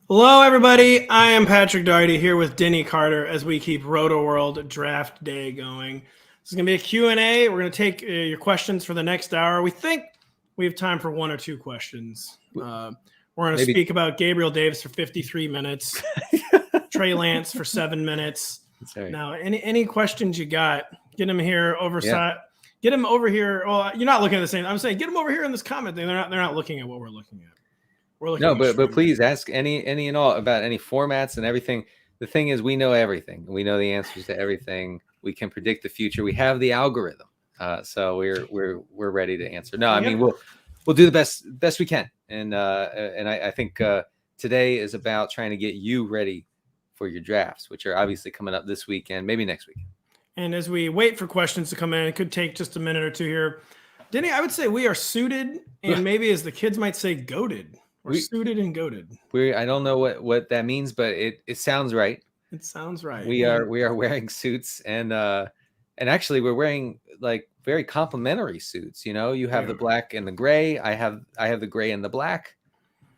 Hello, everybody. I am Patrick Daugherty here with Denny Carter as we keep ROTOWORLD Draft Day going. This is going to be a Q&A. We're going to take your questions for the next hour. We think we have time for one or two questions. We're going to speak about Gabriel Davis for 53 minutes, Trey Lance for 7 minutes. Right. Now, any questions you got, get him here oversight. Yeah. Get him over here. Well, you're not looking at the same. I'm saying get him over here in this comment thing. They're not looking at what we're looking at. No, but please ask any and all about any formats and everything. The thing is, we know everything. We know the answers to everything. We can predict the future. We have the algorithm, so we're ready to answer. No, I mean we'll do the best we can, and I think today is about trying to get you ready for your drafts, which are obviously coming up this weekend, maybe next week. And as we wait for questions to come in, it could take just a minute or two here. Denny, I would say we are suited, and maybe as the kids might say, goated. We're suited and goated. I don't know what that means, but it sounds right. It sounds right. We are wearing suits, and actually we're wearing like very complimentary suits. You know, you have the black and the gray. I have the gray and the black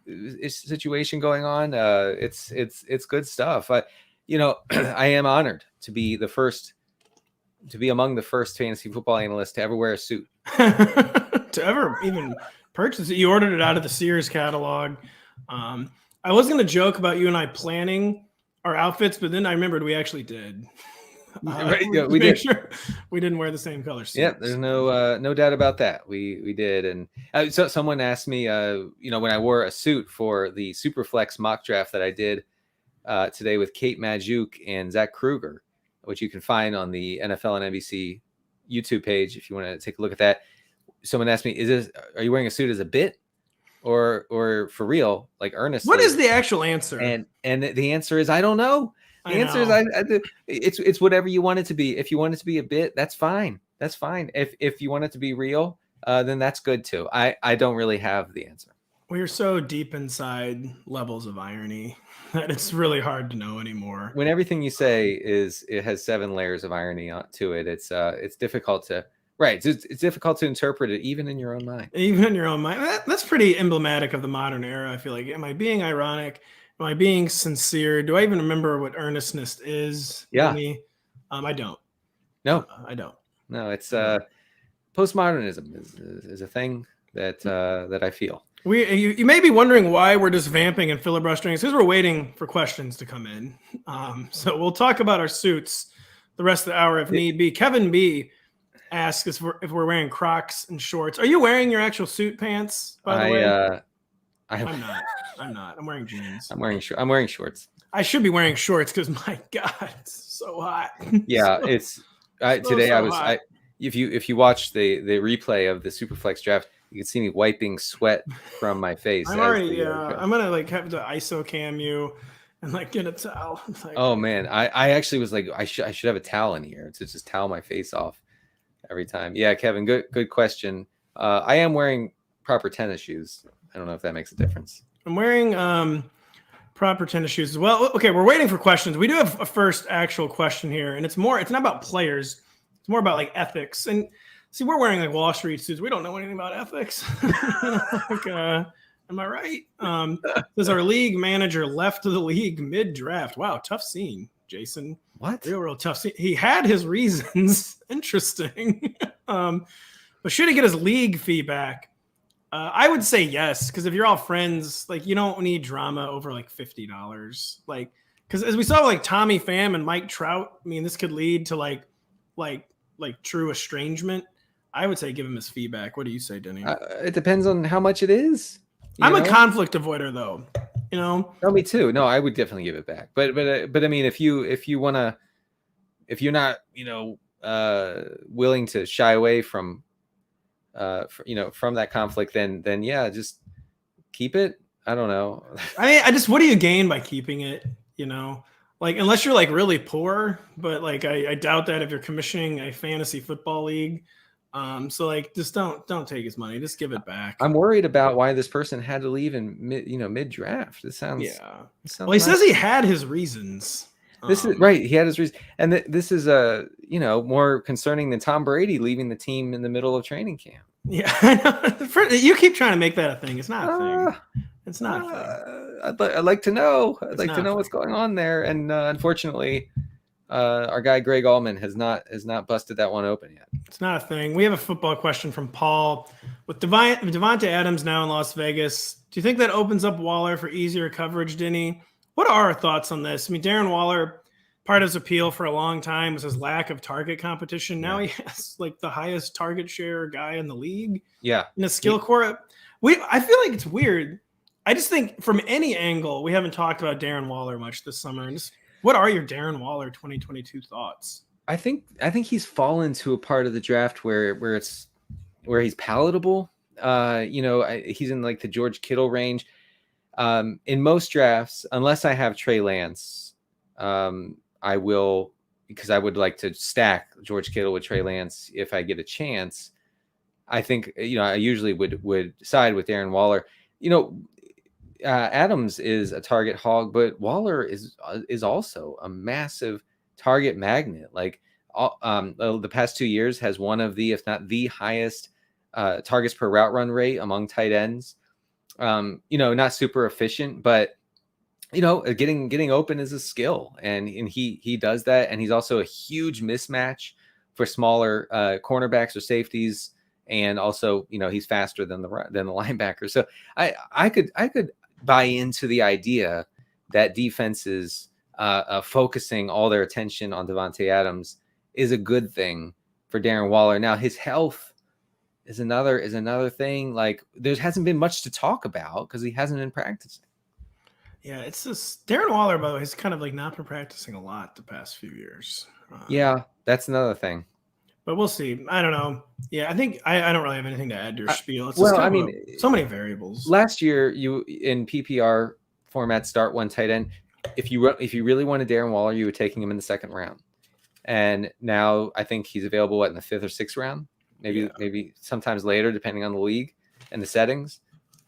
situation going on. It's good stuff. I am honored to be among the first fantasy football analysts to ever wear a suit. To ever even purchase it. You ordered it out of the Sears catalog. I was going to joke about you and I planning our outfits, but then I remembered we actually did. We did. Sure we didn't wear the same color suits. Yeah, there's no doubt about that. We did. And so someone asked me, when I wore a suit for the Superflex mock draft that I did today with Kate Magdziuk and Zach Kruger, which you can find on the NFL and NBC YouTube page if you want to take a look at that. Someone asked me, are you wearing a suit as a bit or for real, like earnestly? What is the actual answer? And the answer is, I don't know. The answer is it's whatever you want it to be. If you want it to be a bit, that's fine. That's fine. If you want it to be real, then that's good too. I don't really have the answer. We're so deep inside levels of irony that it's really hard to know anymore. When everything you say it has 7 layers of irony to it, it's difficult to. Right. It's difficult to interpret it even in your own mind. Even in your own mind. That's pretty emblematic of the modern era. I feel like, am I being ironic? Am I being sincere? Do I even remember what earnestness is? Yeah. I don't. No. I don't. No, it's postmodernism is a thing that I feel. You may be wondering why we're just vamping and filibustering. It's because we're waiting for questions to come in. So we'll talk about our suits the rest of the hour if need be. Kevin B. asks if we're wearing Crocs and shorts. Are you wearing your actual suit pants, by the way? I'm not. I'm wearing jeans. I'm wearing shorts. I should be wearing shorts because my God, it's so hot. Yeah, if you watch the replay of the Superflex draft, you can see me wiping sweat from my face. I'm already. I'm gonna have to ISO cam you and get a towel. Oh man, I actually was like, I should have a towel in here to just towel my face off every time. Yeah, Kevin, good question. I am wearing proper tennis shoes. I don't know if that makes a difference. I'm wearing proper tennis shoes as well. Okay, we're waiting for questions. We do have a first actual question here, and it's not about players. It's more about ethics. And see, we're wearing Wall Street suits. We don't know anything about ethics. Am I right? Does our league manager left the league mid-draft? Wow, tough scene, Jason. What? Real tough scene. He had his reasons. Interesting. But should he get his league feedback? I would say yes, because if you're all friends, you don't need drama over $50. Because as we saw with Tommy Pham and Mike Trout, I mean, this could lead to true estrangement. I would say give him his feedback. What do you say, Denny? It depends on how much it is. I'm a conflict avoider, though. No, me too. No, I would definitely give it back. But I mean, if you're not willing to shy away from that conflict, then yeah, just keep it. I don't know. What do you gain by keeping it? Unless you're really poor, but I doubt that if you're commissioning a fantasy football league. So just don't take his money. Just give it back. I'm worried about why this person had to leave in mid draft. It sounds. Well, he says he had his reasons. This is right. He had his reason, and this is more concerning than Tom Brady leaving the team in the middle of training camp. Yeah, I know. You keep trying to make that a thing. It's not a thing. It's not a thing. I'd like to know. I'd It's like to not know what's going on there. And unfortunately, our guy Greg Allman has not busted that one open yet. It's not a thing. We have a football question from Paul. With Davante Adams now in Las Vegas, do you think that opens up Waller for easier coverage, Denny? What are our thoughts on this? I mean, Darren Waller, part of his appeal for a long time was his lack of target competition. Now he has like the highest target share guy in the league. Yeah. In the skill core. I feel like it's weird. I just think from any angle, we haven't talked about Darren Waller much this summer. And just, what are your Darren Waller 2022 thoughts? I think he's fallen to a part of the draft where he's palatable. He's in like the George Kittle range. In most drafts, unless I have Trey Lance, I will, because I would like to stack George Kittle with Trey Lance if I get a chance. I think, I usually would side with Darren Waller. Adams is a target hog, but Waller is also a massive target magnet. Like the past 2 years has one of the, if not the highest targets per route run rate among tight ends. Not super efficient, but getting open is a skill, and he does that. And he's also a huge mismatch for smaller cornerbacks or safeties. And also, he's faster than the linebacker. So I could buy into the idea that defenses focusing all their attention on Davante Adams is a good thing for Darren Waller. Now, his health is another thing. Like, there hasn't been much to talk about because he hasn't been practicing. Yeah, it's just Darren Waller, by the way, he's kind of like not been practicing a lot the past few years. Yeah, that's another thing. But we'll see. I don't know. Yeah, I think I don't really have anything to add to your spiel. It's so many variables. Last year, you in PPR format start one tight end. If you really wanted Darren Waller, you were taking him in the second round. And now I think he's available in the 5th or 6th round, maybe sometimes later, depending on the league and the settings.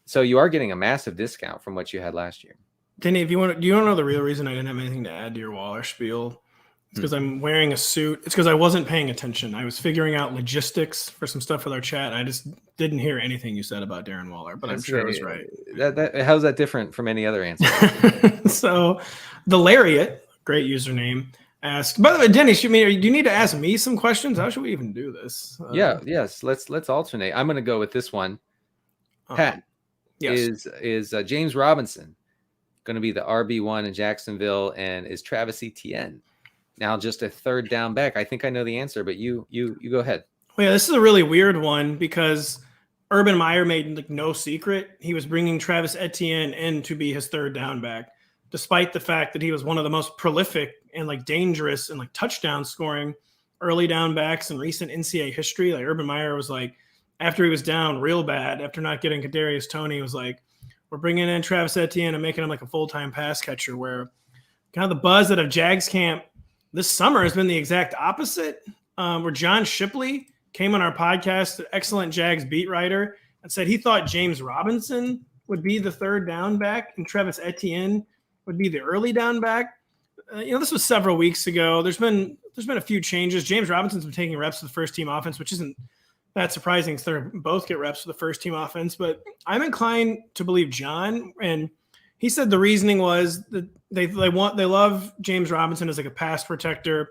So you are getting a massive discount from what you had last year. Denny, do you want to know the real reason I didn't have anything to add to your Waller spiel? It's because I'm wearing a suit. It's because I wasn't paying attention. I was figuring out logistics for some stuff with our chat, and I just didn't hear anything you said about Darren Waller, but I'm sure I was right. How's that different from any other answer? So the Lariat, great username, asked, by the way, Denny, do you need to ask me some questions? How should we even do this? Yes. Let's alternate. I'm going to go with this one. Pat, is James Robinson going to be the RB1 in Jacksonville, and is Travis Etienne now just a third down back? I think I know the answer, but you go ahead. Well, yeah, this is a really weird one because Urban Meyer made like no secret he was bringing Travis Etienne in to be his third down back, despite the fact that he was one of the most prolific and like dangerous and like touchdown scoring early down backs in recent NCAA history. Like Urban Meyer was like, after he was down real bad, after not getting Kadarius Toney, was like, we're bringing in Travis Etienne and making him like a full-time pass catcher, where kind of the buzz out of Jags camp this summer has been the exact opposite, where John Shipley came on our podcast, excellent Jags beat writer, and said he thought James Robinson would be the third down back and Travis Etienne would be the early down back. This was several weeks ago. There's been a few changes. James Robinson's been taking reps for the first team offense, which isn't that surprising because they both get reps for the first team offense. But I'm inclined to believe John, and he said the reasoning was that they love James Robinson as like a pass protector.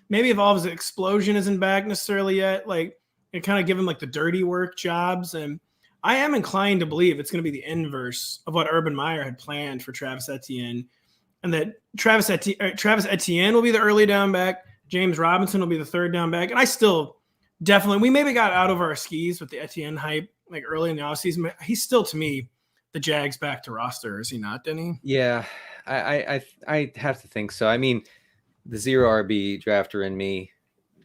Maybe if all of his explosion isn't back necessarily yet, like it kind of give him like the dirty work jobs. And I am inclined to believe it's going to be the inverse of what Urban Meyer had planned for Travis Etienne, and that Travis Etienne will be the early down back, James Robinson will be the third down back. And I still we maybe got out of our skis with the Etienne hype like early in the offseason, but he's still, to me, the Jags back to roster, is he not, Denny? Yeah, I have to think so. I mean, the zero RB drafter in me,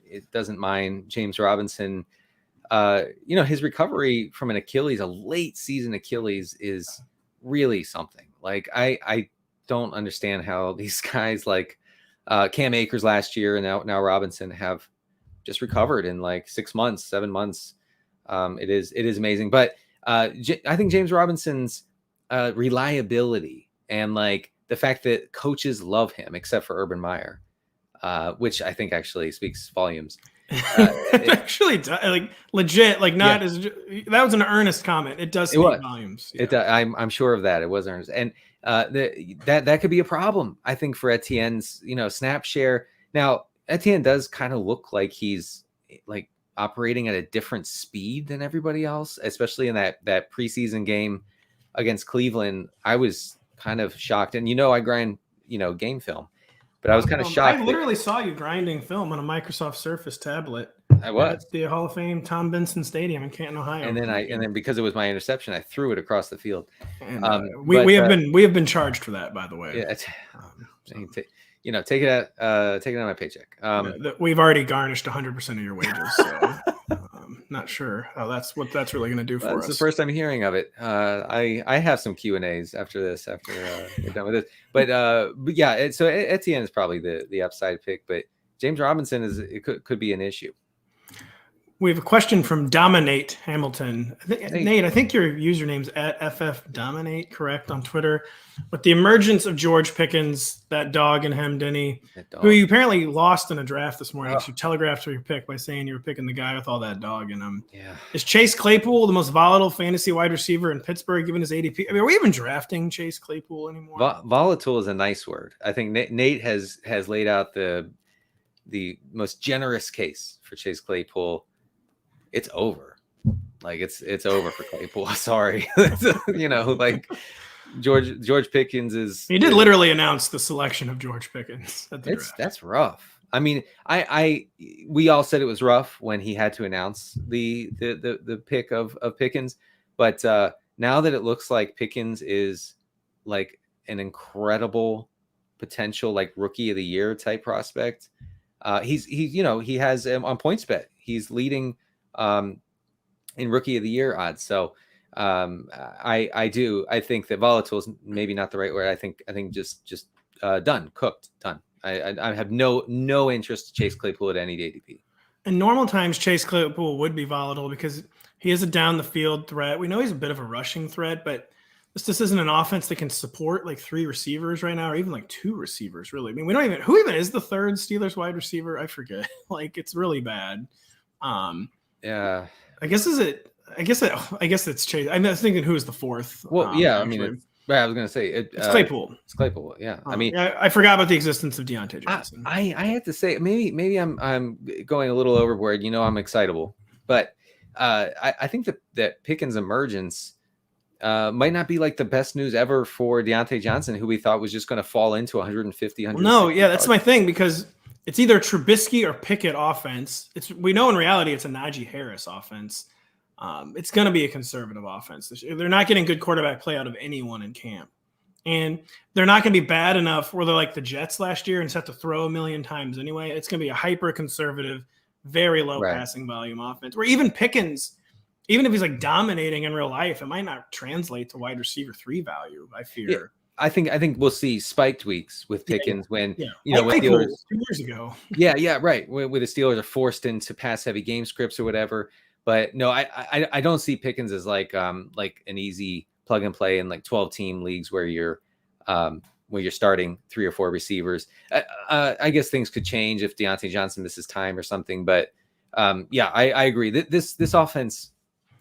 it doesn't mind James Robinson. His recovery from an Achilles, a late season Achilles, is really something. Like I don't understand how these guys like Cam Akers last year and now Robinson have just recovered in like 6 months, 7 months. It is amazing. But I think James Robinson's reliability and like the fact that coaches love him, except for Urban Meyer, which I think actually speaks volumes. It actually like legit, like not as that was an earnest comment. It does speak volumes. Yeah. I'm sure of that. It was earnest, and that could be a problem, I think, for Etienne's snap share. Now Etienne does kind of look like he's like operating at a different speed than everybody else, especially in that preseason game against Cleveland. I was kind of shocked, and I grind game film, but I was kind of shocked. I literally saw you grinding film on a Microsoft Surface tablet. I was at the Hall of Fame Tom Benson Stadium in Canton, Ohio. And then because it was my interception, I threw it across the field. And, we have been charged for that, by the way. Yeah, take it out of my paycheck. We've already garnished 100% of your wages, so not sure how that's really going to do for us. It's the first time hearing of it. I have some Q&As after we're done with this, but yeah. So Etienne is probably the upside pick, but James Robinson could be an issue. We have a question from Dominate Hamilton. Nate, I think your username's at FFDominate, correct, on Twitter. With the emergence of George Pickens, that dog in him, Denny, who you apparently lost in a draft this morning. You telegraphed your pick by saying you were picking the guy with all that dog in him. Yeah. Is Chase Claypool the most volatile fantasy wide receiver in Pittsburgh, given his ADP? I mean, are we even drafting Chase Claypool anymore? Volatile is a nice word. I think Nate has laid out the most generous case for Chase Claypool. It's over. Like it's over for Claypool. Sorry. Like George Pickens is. He did literally announce the selection of George Pickens at the draft. That's rough. I mean, we all said it was rough when he had to announce the pick of Pickens, but now that it looks like Pickens is like an incredible potential like rookie of the year type prospect, he has on PointsBet. He's leading in rookie of the year odds. So I think that volatile is maybe not the right word. I think just done. I have no interest to Chase Claypool at any ADP. In normal times, Chase Claypool would be volatile because he is a down the field threat. We know he's a bit of a rushing threat, but this isn't an offense that can support like 3 receivers right now, or even like 2 receivers, really. I mean, who even is the third Steelers wide receiver? I forget. Like, it's really bad. Yeah. I guess it's Chase. I'm thinking who is the fourth. Well, yeah, I mean, I was going to say it's Claypool. It's Claypool. Yeah. I mean, I forgot about the existence of Deontay Johnson. I have to say, maybe I'm going a little overboard. I'm excitable, but I think that Pickens' emergence might not be like the best news ever for Deontay Johnson, who we thought was just going to fall into 150. No, yeah, that's my thing, because it's either Trubisky or Pickett offense. We know in reality it's a Najee Harris offense. It's going to be a conservative offense. They're not getting good quarterback play out of anyone in camp. And they're not going to be bad enough where they're like the Jets last year and just have to throw a million times anyway. It's going to be a hyper-conservative, very low passing volume offense. Where even Pickens, even if he's like dominating in real life, it might not translate to wide receiver 3 value, I fear. Yeah. I think we'll see spiked weeks with Pickens when with Steelers 2 years ago. Yeah, right. When the Steelers are forced into pass-heavy game scripts or whatever. But no, I don't see Pickens as like an easy plug and play in like 12-team leagues where you're starting 3 or 4 receivers. I guess things could change if Deontay Johnson misses time or something. But I agree. This offense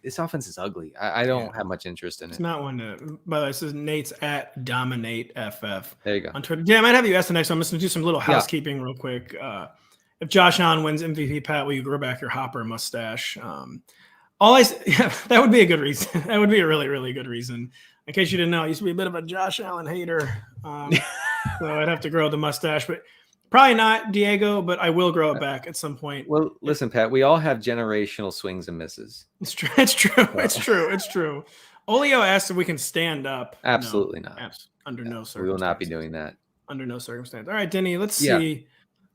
is ugly. I don't have much interest in it. It's not one to. By the way, this is Nate's at Dominate FF. There you go on Twitter. Yeah, I might have you ask the next one. I'm just gonna do some little housekeeping real quick. If Josh Allen wins MVP, Pat, will you grow back your Hopper mustache? That would be a good reason. That would be a really, really good reason. In case you didn't know, I used to be a bit of a Josh Allen hater. So I'd have to grow the mustache, but probably not Diego, but I will grow it back at some point. Well, listen, Pat, we all have generational swings and misses. It's true. It's true. Olio asked if we can stand up. Absolutely not. Under no circumstances. We will not be doing that. Under no circumstance. All right, Denny, let's see.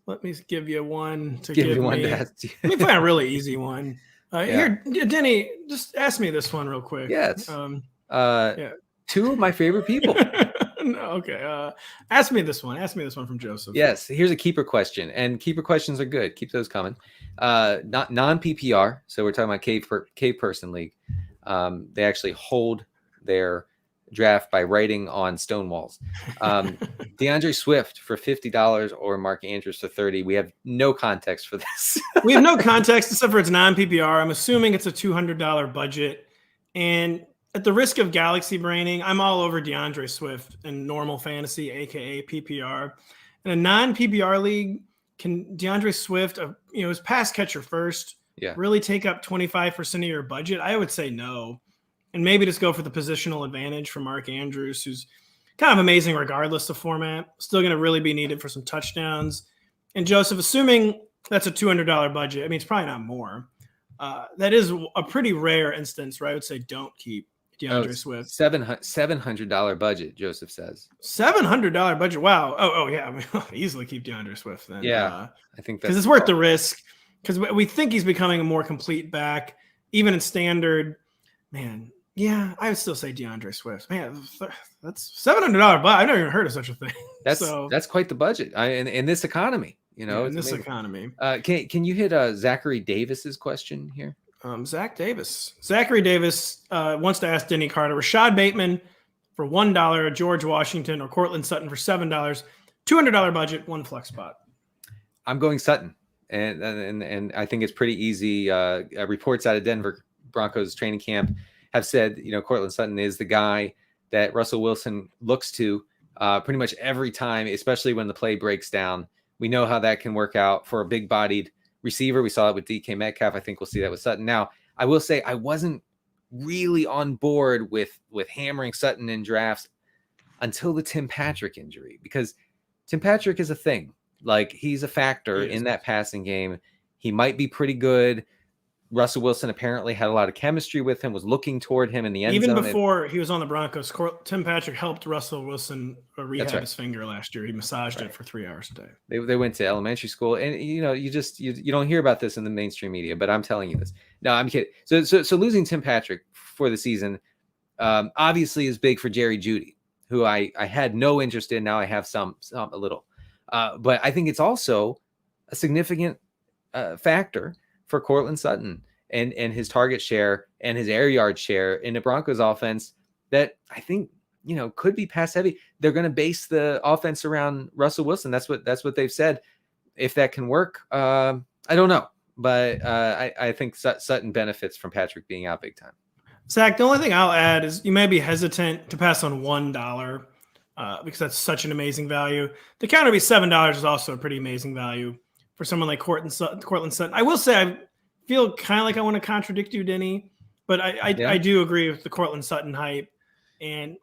Let me give you one to give one. Me. Let me find a really easy one. Here, Denny, just ask me this one real quick. Yes. 2 of my favorite people. Okay. Ask me this one. Ask me this one from Joseph. Yes. Here's a keeper question, and keeper questions are good. Keep those coming. Not non-PPR. So we're talking about cave person league. They actually hold their draft by writing on stone walls. DeAndre Swift for $50 or Mark Andrews for $30. We have no context for this. We have no context except for it's non-PPR. I'm assuming it's a $200 budget. And at the risk of galaxy braining, I'm all over DeAndre Swift in normal fantasy, aka PPR. In a non-PPR league, can DeAndre Swift, his pass catcher first, really take up 25% of your budget? I would say no. And maybe just go for the positional advantage for Mark Andrews, who's kind of amazing regardless of format. Still going to really be needed for some touchdowns. And Joseph, assuming that's a $200 budget, I mean, it's probably not more. That is a pretty rare instance where I would say don't keep DeAndre Swift. $700 budget, Joseph says. $700 budget. Wow. Oh yeah. I mean, I'll easily keep DeAndre Swift then. Yeah, I think that's because it's worth the risk. Because we think he's becoming a more complete back, even in standard. Man, yeah, I would still say DeAndre Swift. Man, that's $700. But I've never even heard of such a thing. That's quite the budget in this economy. In this economy. Can you hit Zachary Davis's question here? Zachary Davis wants to ask Denny Carter, Rashad Bateman for $1, George Washington or Cortland Sutton for $7, $200 budget, one flex spot. I'm going Sutton, and I think it's pretty easy. Reports out of Denver Broncos training camp have said, Cortland Sutton is the guy that Russell Wilson looks to pretty much every time, especially when the play breaks down. We know how that can work out for a big-bodied receiver. We saw it with DK Metcalf. I think we'll see that with Sutton. Now, I will say I wasn't really on board with hammering Sutton in drafts until the Tim Patrick injury, because Tim Patrick is a thing. Like, he's a factor in that passing game. He might be pretty good. Russell Wilson apparently had a lot of chemistry with him, was looking toward him in the end zone. Even before he was on the Broncos, Tim Patrick helped Russell Wilson rehab his finger last year. He massaged it for 3 hours a day. They went to elementary school, and you don't hear about this in the mainstream media, but I'm telling you this. No, I'm kidding. So losing Tim Patrick for the season obviously is big for Jerry Jeudy, who I had no interest in. Now I have some a little, but I think it's also a significant factor for Cortland Sutton and his target share and his air yard share in the Broncos offense that I think, could be pass heavy. They're going to base the offense around Russell Wilson. That's what they've said. If that can work, I don't know, but I think Sutton benefits from Patrick being out big time. Zach, the only thing I'll add is you may be hesitant to pass on $1 because that's such an amazing value. The counter be $7 is also a pretty amazing value for someone like Cortland Sutton. I will say I feel kind of like I want to contradict you, Denny, but I do agree with the Cortland Sutton hype, and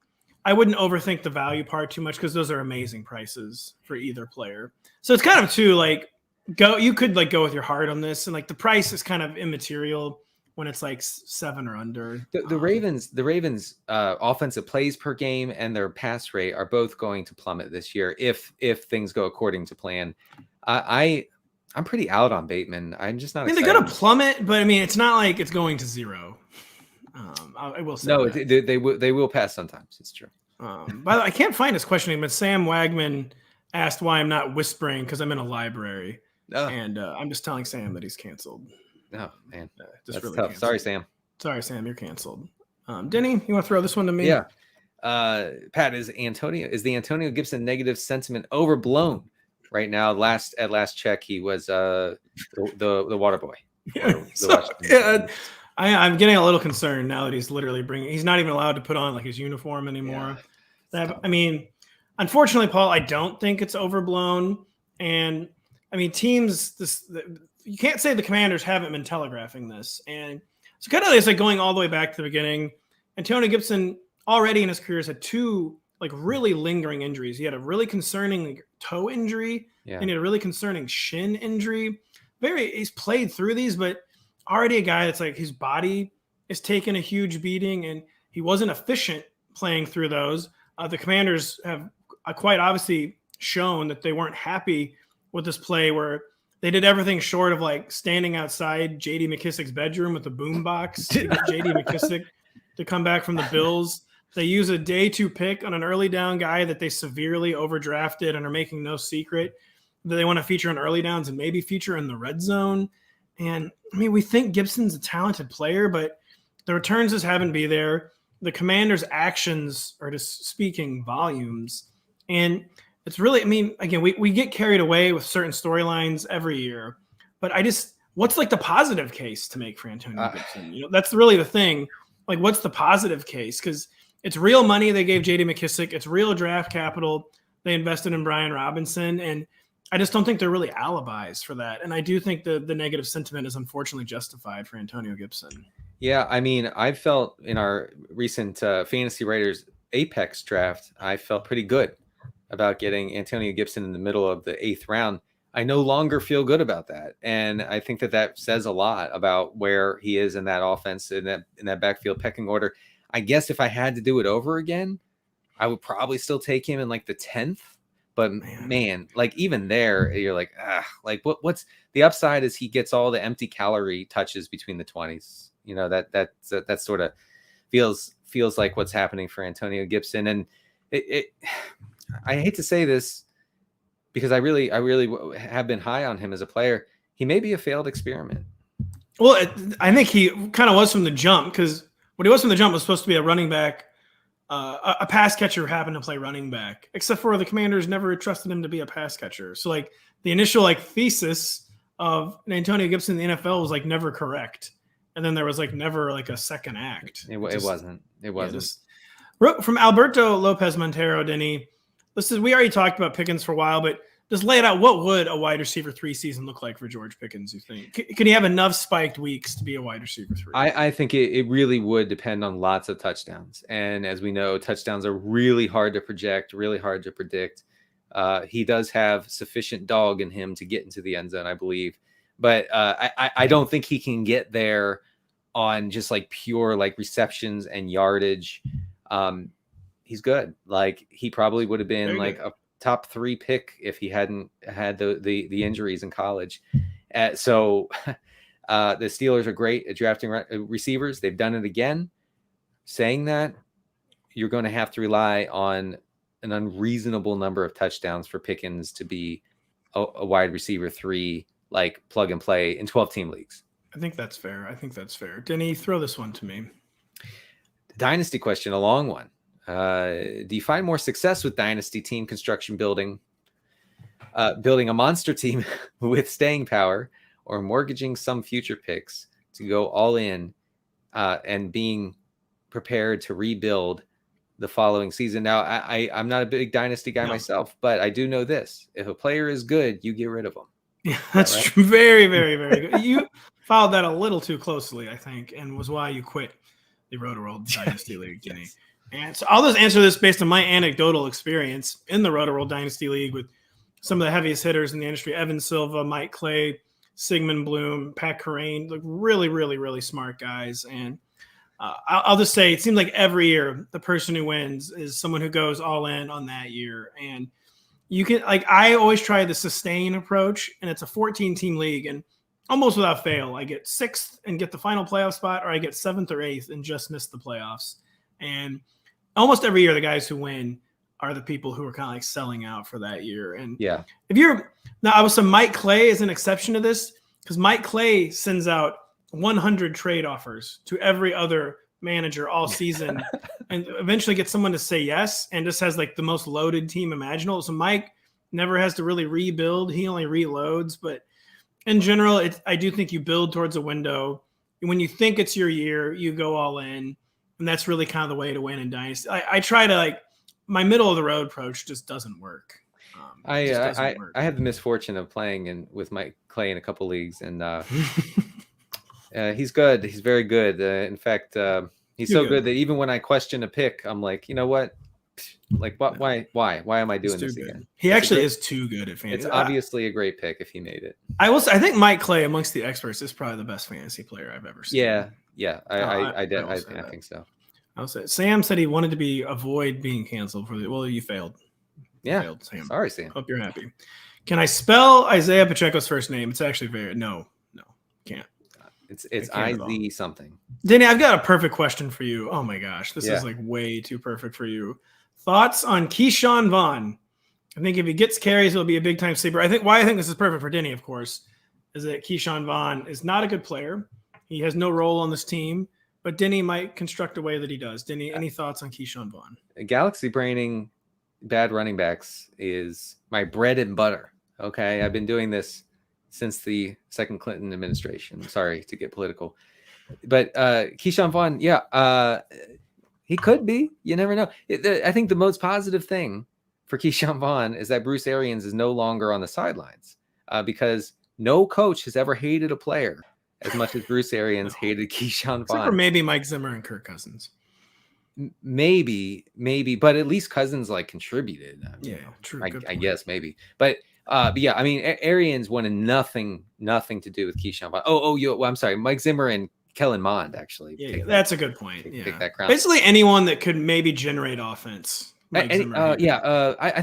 I wouldn't overthink the value part too much because those are amazing prices for either player. So it's kind of you could go with your heart on this, and the price is kind of immaterial when it's 7 or under. The Ravens offensive plays per game and their pass rate are both going to plummet this year if things go according to plan. I'm pretty out on Bateman. I'm just not. They're going to plummet, but it's not like it's going to zero. I will say. No, they will pass sometimes. It's true. By the way, I can't find his questioning, but Sam Wagman asked why I'm not whispering because I'm in a library, and I'm just telling Sam that he's canceled. Oh man, that's really tough. Canceled. Sorry, Sam, you're canceled. Denny, you want to throw this one to me? Yeah. Pat, is the Antonio Gibson negative sentiment overblown? Right now, at last check, he was the water boy. I'm getting a little concerned now that he's not even allowed to put on his uniform anymore. Yeah. Unfortunately, Paul, I don't think it's overblown. And teams, you can't say the Commanders haven't been telegraphing this. And so kind of it's going all the way back to the beginning. Antonio Gibson already in his career has had two really lingering injuries. He had a really concerning toe injury and he had a really concerning shin injury. He's played through these, but already a guy that's his body is taking a huge beating and he wasn't efficient playing through those. The Commanders have quite obviously shown that they weren't happy with this play where they did everything short of standing outside J.D. McKissick's bedroom with a boombox to get J.D. McKissick to come back from the Bills. They use a day 2 pick on an early down guy that they severely overdrafted and are making no secret that they want to feature on early downs and maybe feature in the red zone. And we think Gibson's a talented player, but the returns just haven't been there. the Commanders' actions are just speaking volumes. And it's really, I mean, again, we get carried away with certain storylines every year, but what's like the positive case to make for Antonio Gibson? That's really the thing. Like, what's the positive case? Because it's real money they gave J.D. McKissick. It's real draft capital they invested in Brian Robinson. And I just don't think they're really alibis for that. And I do think the negative sentiment is unfortunately justified for Antonio Gibson. Yeah, I mean, I felt in our recent Fantasy Writers Apex draft, I felt pretty good about getting Antonio Gibson in the middle of the 8th round. I no longer feel good about that. And I think that says a lot about where he is in that offense, in that backfield pecking order. I guess if I had to do it over again, I would probably still take him in like the 10th. But man, like even there, you're like, like what's the upside is he gets all the empty calorie touches between the 20s. That sort of feels like what's happening for Antonio Gibson. And I hate to say this because I really have been high on him as a player. He may be a failed experiment. Well, I think he kind of was from the jump, because what he was from the jump was supposed to be a running back, a pass catcher who happened to play running back, except for the Commanders never trusted him to be a pass catcher. So like the initial like thesis of Antonio Gibson in the NFL was like never correct. And then there was like never like a second act. It wasn't. From Alberto Lopez Montero, Denny, we already talked about Pickens for a while, but just lay it out. What would a wide receiver 3 season look like for George Pickens, you think? Can he have enough spiked weeks to be a wide receiver 3? I think it really would depend on lots of touchdowns. And as we know, touchdowns are really hard to project, really hard to predict. He does have sufficient dog in him to get into the end zone, I believe. But I don't think he can get there on just like pure like receptions and yardage. He's good. Like he probably would have been like a top 3 pick if he hadn't had the injuries in college. So the Steelers are great at drafting receivers. They've done it again. Saying that, you're going to have to rely on an unreasonable number of touchdowns for Pickens to be a wide receiver 3, like plug and play in 12-team leagues. I think that's fair. Denny, throw this one to me. Dynasty question, a long one. Do you find more success with dynasty team construction building a monster team with staying power, or mortgaging some future picks to go all in and being prepared to rebuild the following season? Now, I'm not a big dynasty guy myself, but I do know this. If a player is good, you get rid of them. Yeah, that's right? True. Very, very, very good. You followed that a little too closely, I think, and was why you quit the ROTOWORLD Dynasty League, Denny. Yes. And so I'll just answer this based on my anecdotal experience in the ROTOWORLD Dynasty League with some of the heaviest hitters in the industry: Evan Silva, Mike Clay, Sigmund Bloom, Pat Corain, like really, really, really smart guys. And I'll just say it seems like every year the person who wins is someone who goes all in on that year. And you can, like, I always try the sustain approach, and it's a 14-team league, and almost without fail, I get 6th and get the final playoff spot, or I get 7th or 8th and just miss the playoffs. And almost every year, the guys who win are the people who are kind of like selling out for that year. And yeah, I would say Mike Clay is an exception to this, because Mike Clay sends out 100 trade offers to every other manager all season and eventually gets someone to say yes, and just has like the most loaded team imaginable. So Mike never has to really rebuild. He only reloads. But in general, I do think you build towards a window. When you think it's your year, you go all in. And that's really kind of the way to win in Dynasty. I try to, like, my middle of the road approach just doesn't work. I have the misfortune of playing with Mike Clay in a couple leagues, and he's good. He's very good. In fact, he's so good that even when I question a pick, I'm like, you know what? Like, what? Why am I doing this again? He actually is too good at fantasy. It's obviously a great pick if he made it. I think Mike Clay amongst the experts is probably the best fantasy player I've ever seen. Yeah. I think so. I'll say Sam said he wanted to avoid being canceled well, you failed. Yeah. Failed, Sam. Sorry, Sam. Hope you're happy. Can I spell Isaiah Pacheco's first name? It's actually no, can't. It's IZ something. Denny, I've got a perfect question for you. Oh my gosh, this is like way too perfect for you. Thoughts on Keyshawn Vaughn? I think if he gets carries, it'll be a big time sleeper. I think this is perfect for Denny, of course, is that Keyshawn Vaughn is not a good player. He has no role on this team. but Denny might construct a way that he does. Denny, any thoughts on Keyshawn Vaughn? Galaxy braining bad running backs is my bread and butter. Okay, I've been doing this since the second Clinton administration. Sorry to get political, but Keyshawn Vaughn, he could be. You never know. I think the most positive thing for Keyshawn Vaughn is that Bruce Arians is no longer on the sidelines because no coach has ever hated a player as much as Bruce Arians hated Keyshawn Vaughn. Or maybe Mike Zimmer and Kirk Cousins. Maybe, but at least Cousins like contributed. True. I guess maybe, but yeah, I mean, Arians wanted nothing to do with Keyshawn Vaughn. I'm sorry, Mike Zimmer and Kellen Mond actually. Yeah, that's a good point. Take that crown. Basically, anyone that could maybe generate offense. I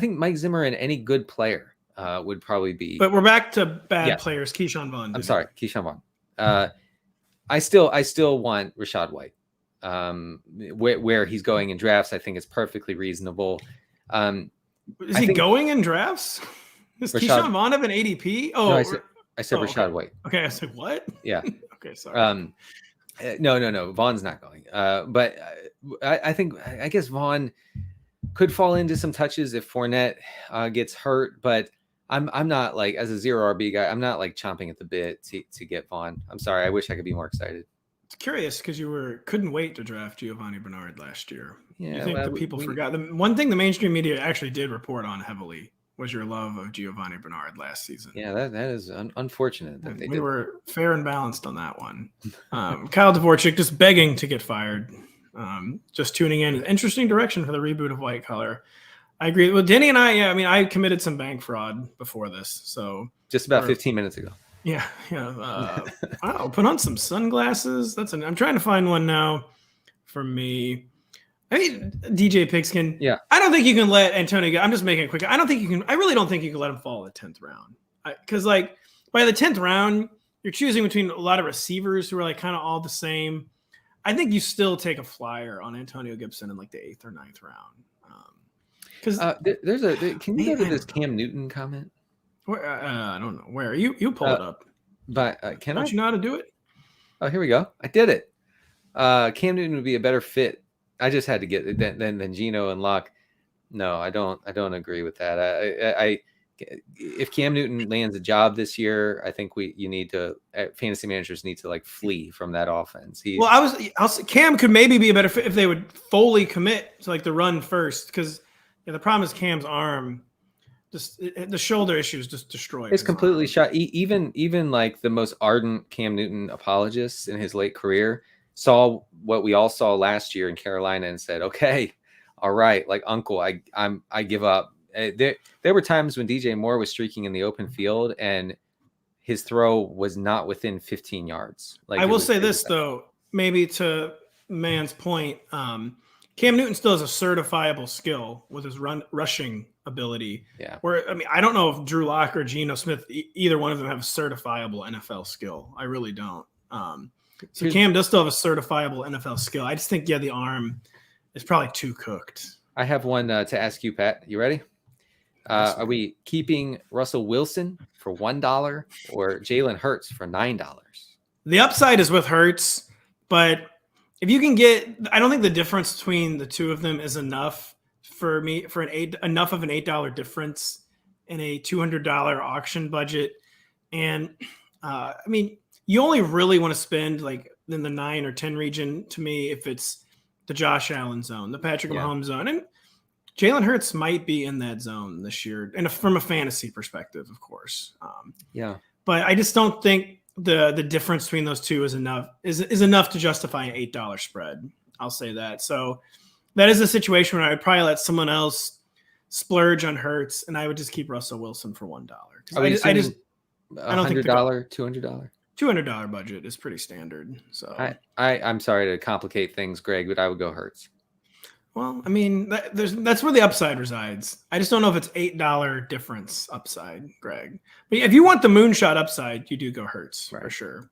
think Mike Zimmer and any good player would probably be. But we're back to bad players. Keyshawn Vaughn. I'm sorry, Keyshawn Vaughn. I still want Rashaad White. Where he's going in drafts, I think is perfectly reasonable. Is he going in drafts? Does Keyshawn Vaughn have an ADP? Oh, no, I said Rashaad White. Okay, I said what? Yeah. Okay, sorry. No. Vaughn's not going. But I guess Vaughn could fall into some touches if Fournette gets hurt. But I'm not like, as a zero RB guy, I'm not like chomping at the bit to get Vaughn. I'm sorry. I wish I could be more excited. It's curious because you couldn't wait to draft Giovanni Bernard last year. Yeah, you think the people forgot? The one thing the mainstream media actually did report on heavily was your love of Giovanni Bernard last season. Yeah, that is unfortunate that we were fair and balanced on that one. Kyle Dvorchak just begging to get fired. Just tuning in. Interesting direction for the reboot of White Collar. I agree. Well, Denny and I committed some bank fraud before this. So just about 15 minutes ago. Yeah. Wow, put on some sunglasses. I'm trying to find one now for me. I mean, DJ Pigskin. Yeah. I don't think you can let Antonio go. I'm just making it quick. I really don't think you can let him fall in the 10th round. Because by the 10th round, you're choosing between a lot of receivers who are like kind of all the same. I think you still take a flyer on Antonio Gibson in like the 8th or 9th round. Because can you go to this Cam Newton comment? Where, I don't know where you pull it up. But don't you know how to do it? Oh, here we go. I did it. Cam Newton would be a better fit. I just had to get it than Geno and Locke. No, I don't agree with that. If Cam Newton lands a job this year, I think fantasy managers need to like flee from that offense. Cam could maybe be a better fit if they would fully commit to like the run first, because the problem is Cam's arm. Just the shoulder issues just destroyed. It's completely shot. Even like the most ardent Cam Newton apologists in his late career saw what we all saw last year in Carolina and said, "Okay, all right, like Uncle, I give up." There were times when DJ Moore was streaking in the open field and his throw was not within 15 yards. Like I will say this though, maybe to Man's point, Cam Newton still has a certifiable skill with his rushing ability. Yeah. I don't know if Drew Lock or Geno Smith, either one of them have a certifiable NFL skill. I really don't. So Cam does still have a certifiable NFL skill. I just think, the arm is probably too cooked. I have one to ask you, Pat. You ready? Are we keeping Russell Wilson for $1 or Jalen Hurts for $9? The upside is with Hurts, but if you can I don't think the difference between the two of them is enough for me for enough of an $8 difference in a $200 auction budget. And you only really want to spend like in the 9 or 10 region to me if it's the Josh Allen zone, the Patrick Mahomes zone, and Jalen Hurts might be in that zone this year, and from a fantasy perspective, of course. But I just don't think the difference between those two is enough to justify an $8 spread. I'll say that. So that is a situation where I would probably let someone else splurge on Hurts, and I would just keep Russell Wilson for $1. I don't think $100, $200 budget is pretty standard. So I'm sorry to complicate things, Greg, but I would go Hurts. Well, that's where the upside resides. I just don't know if it's $8 difference upside, Greg. But if you want the moonshot upside, you do go Hurts for sure.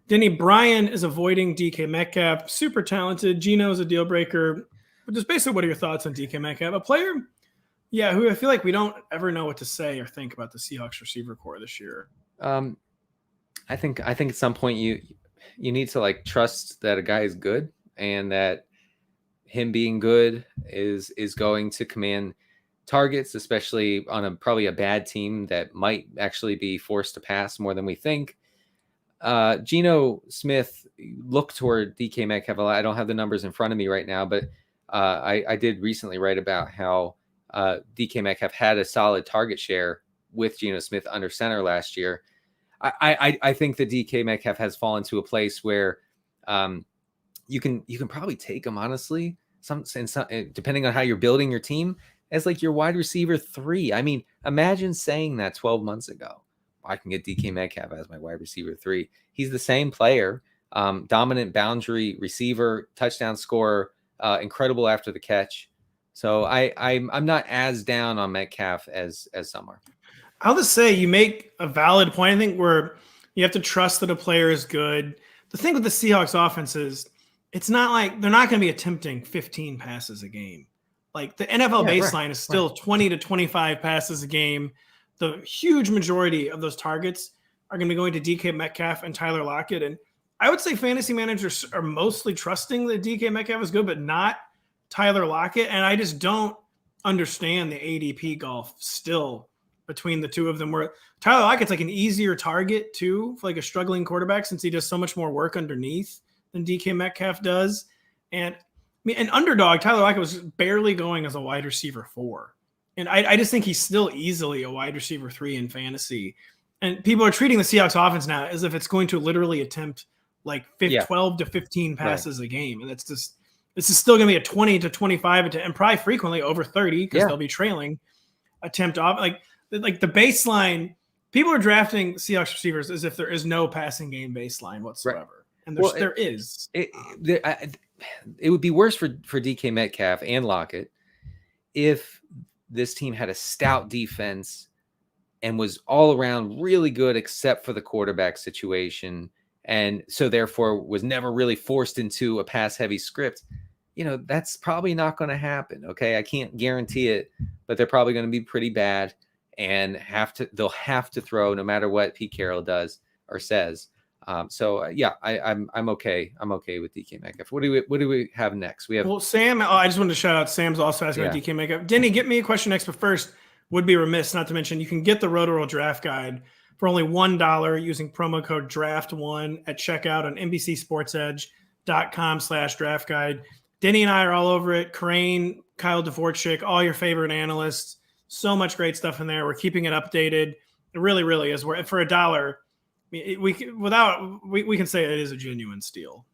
Denny, Brian is avoiding DK Metcalf. Super talented. Geno is a deal breaker. But just basically, what are your thoughts on DK Metcalf? A player, who I feel like we don't ever know what to say or think about the Seahawks receiver core this year. I think at some point you need to like trust that a guy is good and that him being good is going to command targets, especially on probably a bad team that might actually be forced to pass more than we think. Geno Smith looked toward DK Metcalf a lot. I don't have the numbers in front of me right now, but I did recently write about how DK Metcalf had a solid target share with Geno Smith under center last year. I think that DK Metcalf has fallen to a place where you can probably take him, honestly, some depending on how you're building your team, as like your wide receiver 3. I mean, imagine saying that 12 months ago. I can get DK Metcalf as my wide receiver 3. He's the same player, dominant boundary receiver, touchdown scorer, incredible after the catch. So I'm not as down on Metcalf as some are. I'll just say you make a valid point. I think where you have to trust that a player is good. The thing with the Seahawks offense is it's not like they're not going to be attempting 15 passes a game. Like the NFL baseline is still 20 to 25 passes a game. The huge majority of those targets are going to be going to DK Metcalf and Tyler Lockett. And I would say fantasy managers are mostly trusting that DK Metcalf is good, but not Tyler Lockett. And I just don't understand the ADP golf still between the two of them, where Tyler Lockett's like an easier target too for like a struggling quarterback since he does so much more work underneath than DK Metcalf does. And I mean, an underdog, Tyler Lockett was barely going as a wide receiver 4. And I just think he's still easily a wide receiver 3 in fantasy. And people are treating the Seahawks offense now as if it's going to literally attempt like 12 to 15 passes a game. And this is still going to be a 20 to 25 attempt, and probably frequently over 30 because they'll be trailing attempt off. Like the baseline, people are drafting Seahawks receivers as if there is no passing game baseline whatsoever. Right. And there is. It would be worse for DK Metcalf and Lockett if this team had a stout defense and was all around really good except for the quarterback situation, and so therefore was never really forced into a pass-heavy script. You know, that's probably not going to happen, okay? I can't guarantee it, but they're probably going to be pretty bad and they'll have to throw no matter what Pete Carroll does or says. I'm okay. I'm okay with DK Metcalf. What do we have next? We have Sam. I just wanted to shout out. Sam's also asking about DK Metcalf. Denny, get me a question next, but first, would be remiss not to mention you can get the ROTOWORLD Draft Guide for only $1 using promo code DRAFT1 at checkout on NBCSportsEdge.com/draft guide. Denny and I are all over it. Crane, Kyle Dvorchak, all your favorite analysts. So much great stuff in there. We're keeping it updated. It really, really is. For $1. We can say it is a genuine steal.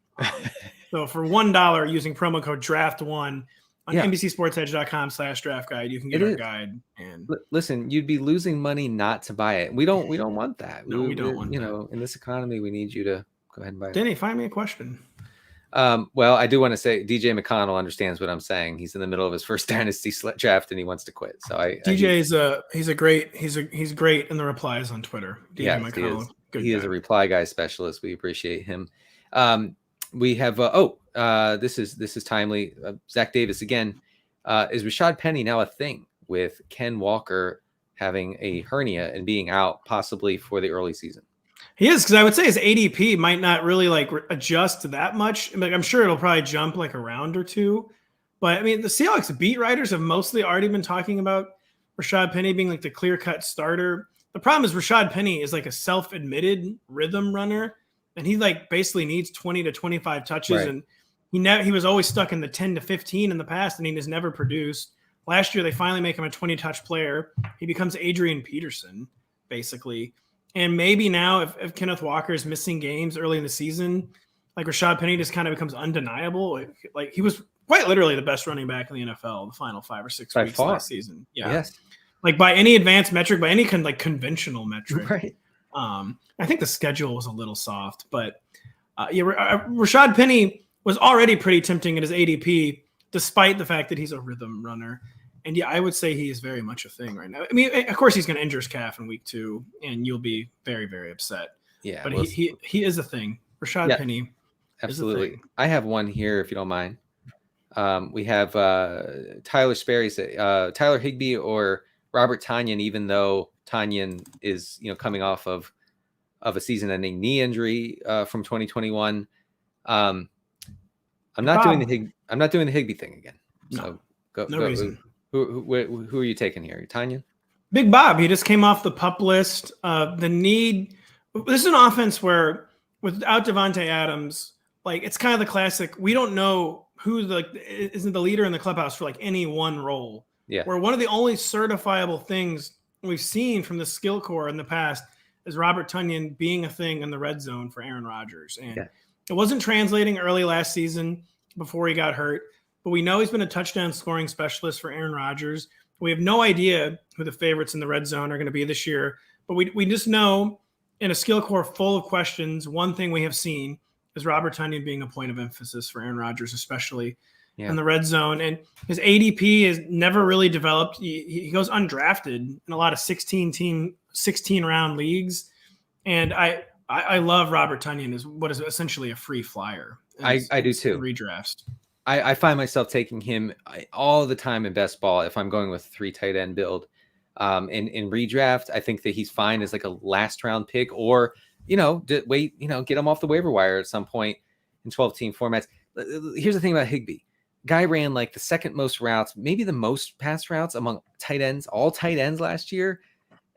So for $1 using promo code DRAFT1 on NBCSportsEdge.com/draft guide, you can get our guide. And listen, you'd be losing money not to buy it. We don't want that. No, we don't want that. You know, in this economy, we need you to go ahead and buy it. Denny, find me a question. Well, I do want to say DJ McConnell understands what I'm saying. He's in the middle of his first dynasty draft and he wants to quit. So he's great in the replies on Twitter. DJ McConnell. He is a reply guy specialist. We appreciate him. We have this is timely. Zach Davis again. Is Rashaad Penny now a thing with Ken Walker having a hernia and being out possibly for the early season? He is, because I would say his ADP might not really adjust that much. Like, I'm sure it'll probably jump like a round or two. But I mean, the Seahawks beat writers have mostly already been talking about Rashaad Penny being like the clear-cut starter. The problem is Rashaad Penny is like a self-admitted rhythm runner, and he like basically needs 20 to 25 touches, and he was always stuck in the 10 to 15 in the past, and he has never produced. Last year, they finally make him a 20-touch player. He becomes Adrian Peterson, basically. And maybe now if Kenneth Walker is missing games early in the season, like Rashaad Penny just kind of becomes undeniable. Like he was quite literally the best running back in the NFL the final 5 or 6 weeks last season. Yeah. Yes. Like by any advanced metric, by any conventional metric. Right. I think the schedule was a little soft, but Rashaad Penny was already pretty tempting at his ADP, despite the fact that he's a rhythm runner. And I would say he is very much a thing right now. I mean, of course, he's going to injure his calf in week 2, and you'll be very, very upset. Yeah, but he is a thing. Rashaad Penny, absolutely. I have one here, if you don't mind. We have Tyler Sperry say Tyler Higbee or Robert Tonyan, even though Tonyan is coming off of of a season-ending knee injury from 2021. I'm not doing the Higbee thing again. So no reason. Who are you taking here? Tanyan? Big Bob. He just came off the PUP list. The need. This is an offense where without Devontae Adams, like it's kind of the classic. We don't know who isn't the leader in the clubhouse for like any one role. Yeah. Where one of the only certifiable things we've seen from the skill core in the past is Robert Tonyan being a thing in the red zone for Aaron Rodgers. And it wasn't translating early last season before he got hurt, but we know he's been a touchdown scoring specialist for Aaron Rodgers. We have no idea who the favorites in the red zone are going to be this year, but we just know in a skill core full of questions, one thing we have seen is Robert Tonyan being a point of emphasis for Aaron Rodgers, especially in the red zone. And his ADP is never really developed. He goes undrafted in a lot of 16-round leagues. And I love Robert Tonyan as what is essentially a free flyer. I do too. Redrafts. I find myself taking him all the time in best ball if I'm going with a 3 tight end build. In redraft, I think that he's fine as like a last round pick, or get him off the waiver wire at some point in 12-team formats. Here's the thing about Higbee. Guy ran like the second most routes, maybe the most pass routes among tight ends, all tight ends last year,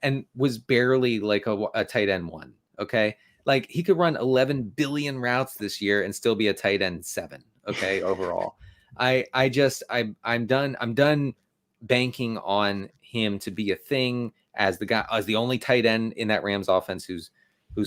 and was barely like a tight end 1. Okay. Like he could run 11 billion routes this year and still be a tight end 7. Okay. Overall, I'm done banking on him to be a thing as the only tight end in that Rams offense who's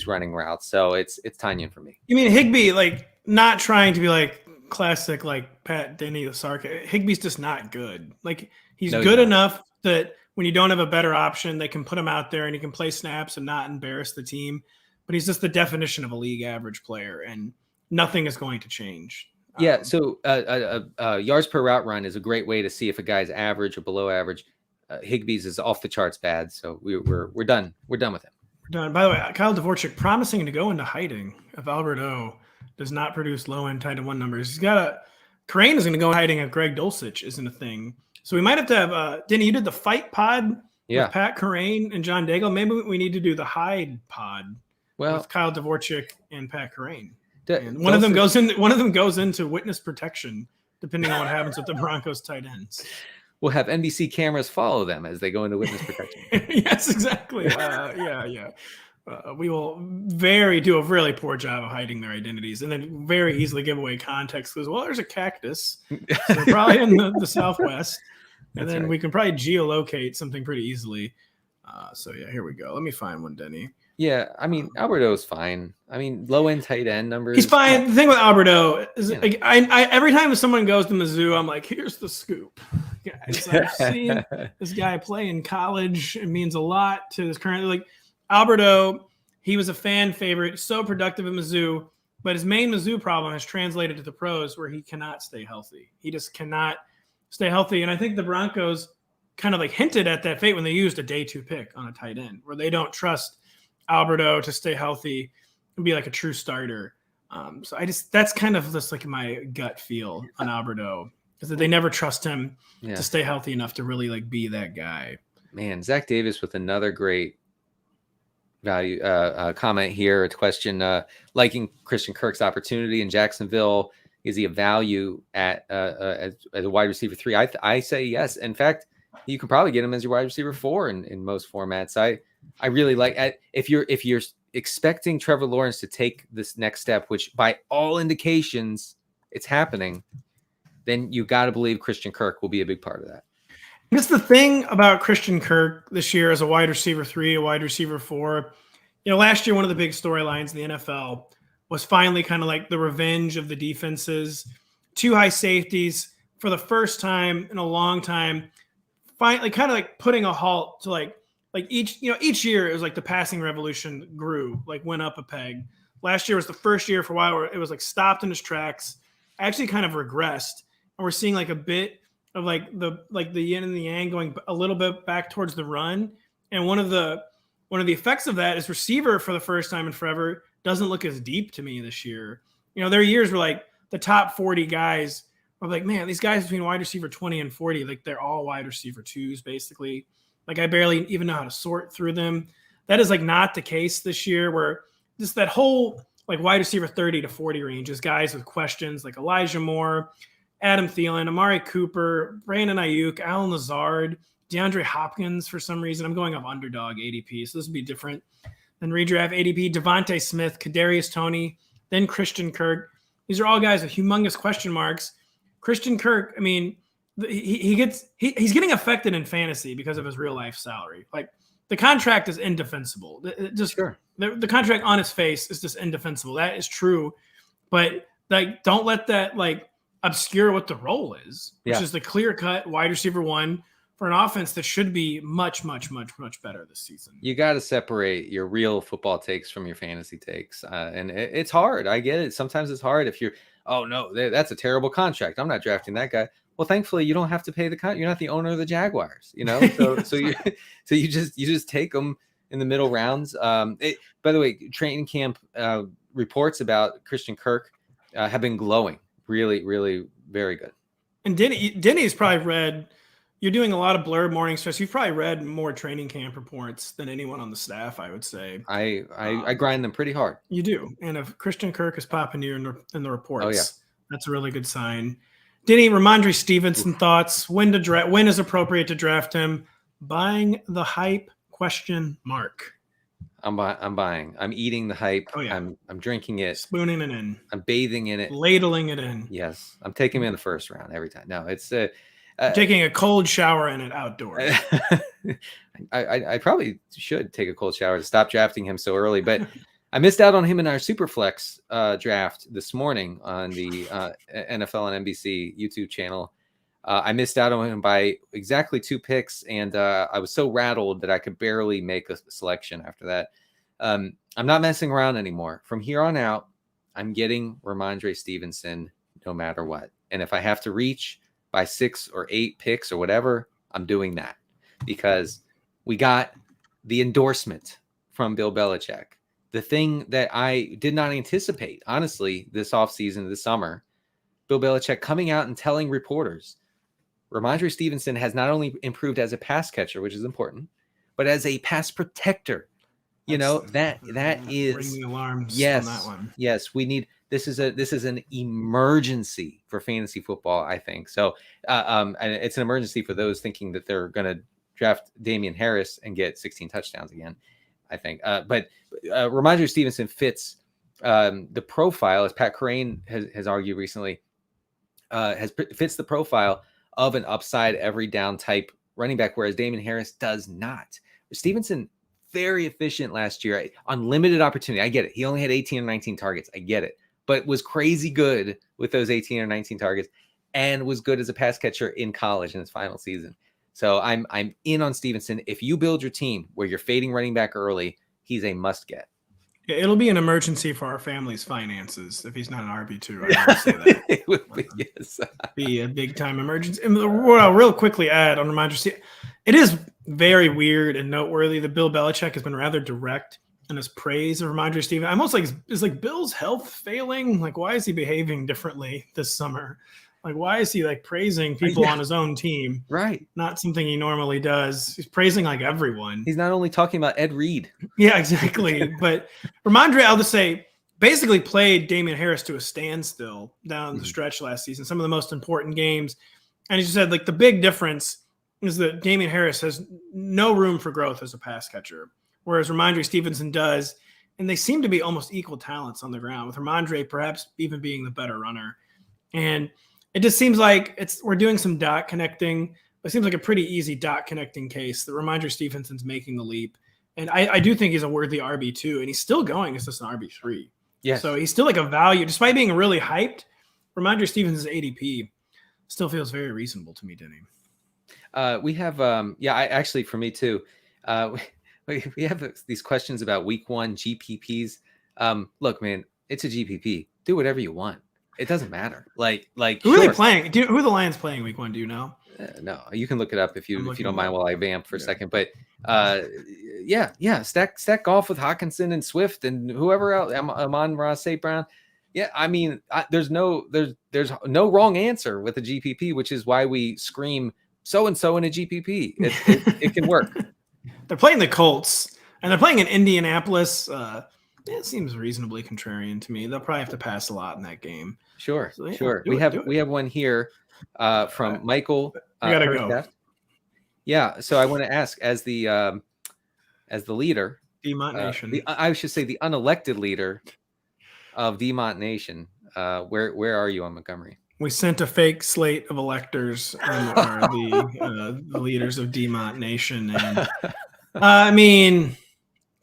running routes. So it's Tanyan for me. You mean Higbee, like not trying to be like classic, like Pat Denny the Sark. Higbee's just not good. Like he's good enough that when you don't have a better option, they can put him out there and he can play snaps and not embarrass the team. But he's just the definition of a league average player, and nothing is going to change. Yeah. So yards per route run is a great way to see if a guy's average or below average. Higbee's is off the charts bad. So we're done. We're done with him. We're done. By the way, Kyle Dvorchak promising to go into hiding if Albert O does not produce low-end tight end 1 numbers. He's got Crane is going to go hiding if Greg Dulcich isn't a thing. So we might have to have Denny, you did the fight pod with Pat Crane and John Daigle. Maybe we need to do the hide pod with Kyle Dvorchak and Pat Crane. One of them goes into witness protection, depending on what happens with the Broncos tight ends. We'll have NBC cameras follow them as they go into witness protection. Yes, exactly. We will do a really poor job of hiding their identities, and then very easily give away context because, there's a cactus. So they're probably in the Southwest, and then we can probably geolocate something pretty easily. Here we go. Let me find one, Denny. Yeah, I mean, Alberto's fine. I mean, low-end tight end numbers. He's fine. The thing with Alberto is I every time someone goes to Mizzou, I'm like, here's the scoop. Guys, I've seen this guy play in college. It means a lot to this current. Like, Alberto, he was a fan favorite, so productive at Mizzou, but his main Mizzou problem has translated to the pros where he cannot stay healthy. He just cannot stay healthy. And I think the Broncos kind of like hinted at that fate when they used a day 2 pick on a tight end, where they don't trust Alberto to stay healthy and be like a true starter. So that's kind of just like my gut feel on Alberto, is that they never trust him to stay healthy enough to really like be that guy. Man, Zach Davis with another great value comment here. A question, liking Christian Kirk's opportunity in Jacksonville. Is he a value at as a wide receiver 3? I say yes. In fact, you can probably get him as your wide receiver 4 in most formats. I really like if you're expecting Trevor Lawrence to take this next step, which by all indications it's happening, then you got to believe Christian Kirk will be a big part of that. That's the thing about Christian Kirk this year as a wide receiver 3, a wide receiver 4. Last year, one of the big storylines in the NFL was finally kind of like the revenge of the defenses. 2 high safeties for the first time in a long time, finally kind of like putting a halt to like each year it was like the passing revolution grew, like went up a peg. Last year was the first year for a while where it was like stopped in its tracks, actually kind of regressed. And we're seeing like a bit of like the yin and the yang going a little bit back towards the run. And one of the effects of that is receiver for the first time in forever doesn't look as deep to me this year. There are years where like the top 40 guys are like, man, these guys between wide receiver 20 and 40, like they're all wide receiver 2s basically. Like I barely even know how to sort through them. That is like not the case this year, where just that whole like wide receiver 30 to 40 range is guys with questions like Elijah Moore, Adam Thielen, Amari Cooper, Brandon Ayuk, Alan Lazard, DeAndre Hopkins. For some reason, I'm going up underdog ADP, so this would be different than redraft ADP. Devontae Smith, Kadarius Toney, then Christian Kirk. These are all guys with humongous question marks. Christian Kirk, I mean, he's getting affected in fantasy because of his real life salary. Like the contract is indefensible. The contract on its face is just indefensible. That is true, but like don't let that like obscure what the role is, which is the clear cut wide receiver 1 for an offense that should be much, much, much, much better this season. You got to separate your real football takes from your fantasy takes. And it's hard. I get it. Sometimes it's hard if you're, oh no, that's a terrible contract, I'm not drafting that guy. Well, thankfully you don't have to pay the contract. You're not the owner of the Jaguars, you know? So you just take them in the middle rounds. By the way, training camp reports about Christian Kirk have been glowing. Really, really very good. And Denny's probably read, you're doing a lot of blurb morning stress. You've probably read more training camp reports than anyone on the staff, I would say. I grind them pretty hard. You do. And if Christian Kirk is popping you in the reports, that's a really good sign. Denny, Ramondre Stevenson thoughts, when is appropriate to draft him? Buying the hype? ? I'm buying. I'm eating the hype. Oh, yeah. I'm drinking it. Spooning it in. I'm bathing in it. Ladling it in. Yes. I'm taking him in the first round every time. No, it's taking a cold shower in it outdoors. I probably should take a cold shower to stop drafting him so early, but I missed out on him in our Superflex draft this morning on the NFL and NBC YouTube channel. I missed out on him by exactly 2 picks, and I was so rattled that I could barely make a selection after that. I'm not messing around anymore. From here on out, I'm getting Ramondre Stevenson no matter what. And if I have to reach by 6 or 8 picks or whatever, I'm doing that, because we got the endorsement from Bill Belichick. The thing that I did not anticipate, honestly, this offseason, this summer, Bill Belichick coming out and telling reporters, Ramondre Stevenson has not only improved as a pass catcher, which is important, but as a pass protector. You know, that is ringing alarms. Yes, on that one. Yes, we need. This is an emergency for fantasy football, I think. So, and it's an emergency for those thinking that they're going to draft Damian Harris and get 16 touchdowns again, I think. But Ramondre Stevenson fits the profile, as Pat Crane has argued recently, fits the profile of an upside every down type running back, whereas Damian Harris does not. Stevenson, very efficient last year on limited opportunity. I get it. He only had 18 or 19 targets. I get it. But was crazy good with those 18 or 19 targets, and was good as a pass catcher in college in his final season. So I'm in on Stevenson. If you build your team where you're fading running back early, he's a must get. Yeah, it'll be an emergency for our family's finances if he's not an RB2. I will say that. It would be, yes. Be a big time emergency. And what I'll real quickly add on Ramondre, it is very weird and noteworthy that Bill Belichick has been rather direct in his praise of Ramondre Stevenson. I'm almost like, is like Bill's health failing? Like, why is he behaving differently this summer? Like, why is he like praising people on his own team? Right. Not something he normally does. He's praising like everyone. He's not only talking about Ed Reed. Yeah, exactly. But Ramondre, I'll just say, basically played Damian Harris to a standstill down the stretch last season, some of the most important games. And he said, like, the big difference is that Damian Harris has no room for growth as a pass catcher, whereas Ramondre Stevenson does. And they seem to be almost equal talents on the ground, with Ramondre perhaps even being the better runner. And it just seems like we're doing some dot connecting. It seems like a pretty easy dot connecting case that Ramondre Stevenson's making the leap. And I do think he's a worthy RB2, and he's still going as just an RB3. Yeah. So he's still like a value, despite being really hyped. Ramondre Stevenson's ADP still feels very reasonable to me, Denny. We have, actually for me too, we have these questions about week 1 GPPs. Look, man, it's a GPP. Do whatever you want. It doesn't matter. Like who are they playing? Who are the Lions playing week 1? Do you know? No, you can look it up if you don't mind while I vamp for a second. But stack golf with Hawkinson and Swift and whoever else. Amon-Ra St. Brown. Yeah, I mean, there's no wrong answer with a GPP, which is why we scream so and so in a GPP. It can work. They're playing the Colts. And they're playing in Indianapolis. It seems reasonably contrarian to me. They'll probably have to pass a lot in that game. Sure, So, yeah, sure. We have one here from Michael. I gotta go. Yeah. So I want to ask, as the leader, DMont Nation. I should say the unelected leader of DMont Nation. Where are you on Montgomery? We sent a fake slate of electors and are the leaders of DMont Nation, and I mean,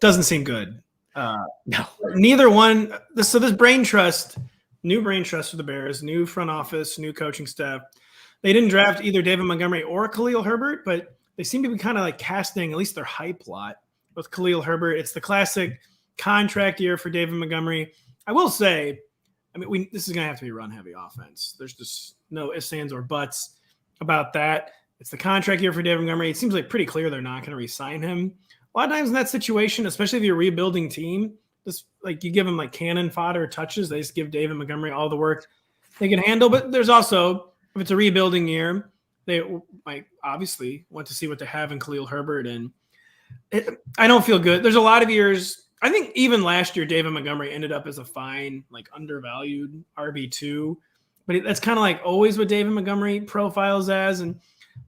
doesn't seem good. No, neither one. This brain trust, new brain trust for the Bears, new front office, new coaching staff. They didn't draft either David Montgomery or Khalil Herbert, but they seem to be kind of like casting at least their hype lot with Khalil Herbert. It's the classic contract year for David Montgomery. I will say, I mean, this is going to have to be a run-heavy offense. There's just no ifs, ands, or buts about that. It's the contract year for David Montgomery. It seems like pretty clear they're not going to re-sign him. A lot of times in that situation, especially if you're a rebuilding team, just like you give them like cannon fodder touches, they just give David Montgomery all the work they can handle. But there's also, if it's a rebuilding year, they might obviously want to see what they have in Khalil Herbert. And I don't feel good. There's a lot of years. I think even last year, David Montgomery ended up as a fine, like undervalued RB2. But that's kind of like always what David Montgomery profiles as. And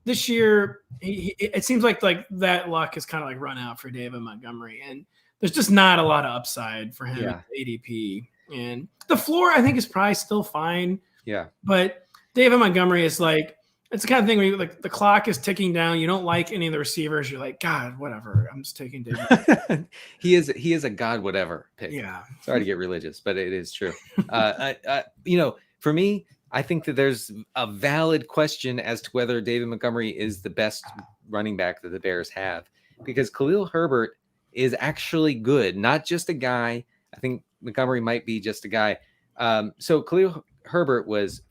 this year, it seems like that luck has kind of like run out for David Montgomery. And there's just not a lot of upside for him at ADP. And the floor, I think, is probably still fine. Yeah. But David Montgomery is like, it's the kind of thing where you, like the clock is ticking down. You don't like any of the receivers. You're like, God, whatever. I'm just taking David. he is a God whatever pick. Yeah. Sorry to get religious, but it is true. For me, I think that there's a valid question as to whether David Montgomery is the best running back that the Bears have, because Khalil Herbert is actually good, not just a guy. I think Montgomery might be just a guy. So Khalil Herbert was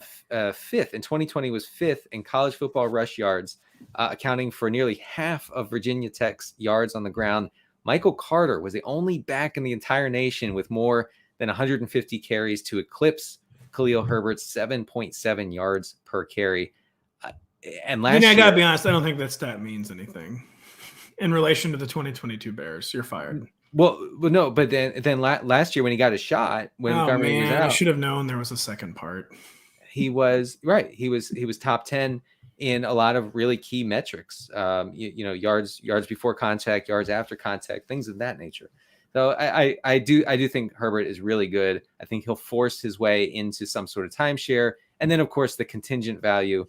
fifth in 2020, was fifth in college football rush yards, accounting for nearly half of Virginia Tech's yards on the ground. Michael Carter was the only back in the entire nation with more than 150 carries to eclipse Khalil Herbert's 7.7 yards per carry. And last year, I gotta be honest, I don't think that stat means anything in relation to the 2022 Bears. You're fired. Well, no, but then last year when he got a shot, when Montgomery was out, I should have known there was a second part. He was right. He was top 10 in a lot of really key metrics. Yards before contact, yards after contact, things of that nature. So I do think Herbert is really good. I think he'll force his way into some sort of timeshare, and then of course the contingent value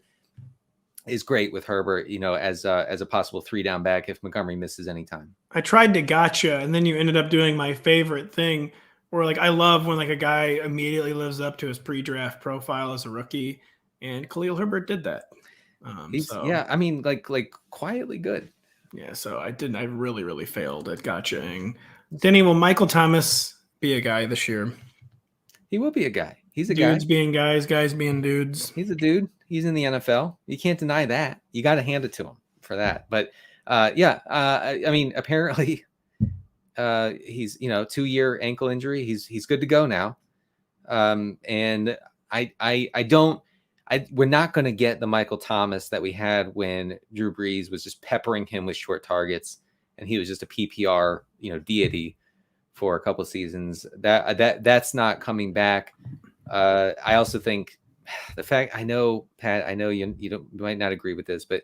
is great with Herbert, as a possible 3-down back if Montgomery misses any time. I tried to gotcha, and then you ended up doing my favorite thing, where like I love when like a guy immediately lives up to his pre-draft profile as a rookie, and Khalil Herbert did that. I mean, like quietly good. Yeah, so I really, really failed at gotchaing. Denny, will Michael Thomas be a guy this year? He will be a guy. He's a dudes guy. Dudes being guys, guys being dudes. He's a dude. He's in the NFL. You can't deny that. You got to hand it to him for that. But I mean, apparently he's 2-year ankle injury. He's good to go now. And we're not going to get the Michael Thomas that we had when Drew Brees was just peppering him with short targets and he was just a PPR, deity for a couple of seasons. That's not coming back. I also think the fact, I know, Pat, I know you might not agree with this, but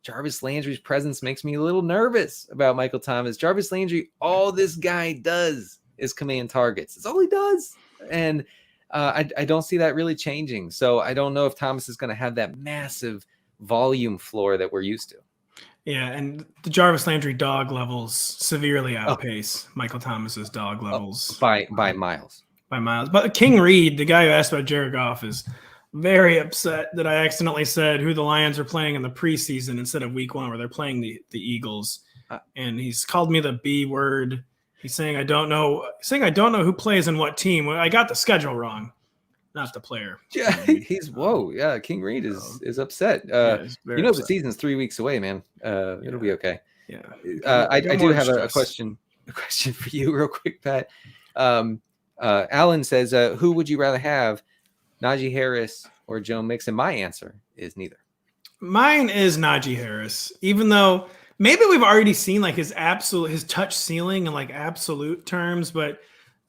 Jarvis Landry's presence makes me a little nervous about Michael Thomas. Jarvis Landry, all this guy does is command targets. That's all he does. And I don't see that really changing. So I don't know if Thomas is going to have that massive volume floor that we're used to. Yeah, and the Jarvis Landry dog levels severely outpace Michael Thomas's dog levels by miles. By miles. But King Reed, the guy who asked about Jared Goff, is very upset that I accidentally said who the Lions are playing in the preseason instead of week 1 where they're playing the Eagles. And he's called me the B word. He's saying I don't know who plays in what team. I got the schedule wrong, not the player. Yeah, he's King Reed is upset. The season's 3 weeks away, man. It'll be okay. Yeah. I do have a question for you real quick, Pat. Alan says, who would you rather have, Najee Harris or Joe Mixon? My answer is neither. Mine is Najee Harris, even though maybe we've already seen like his touch ceiling in like absolute terms, but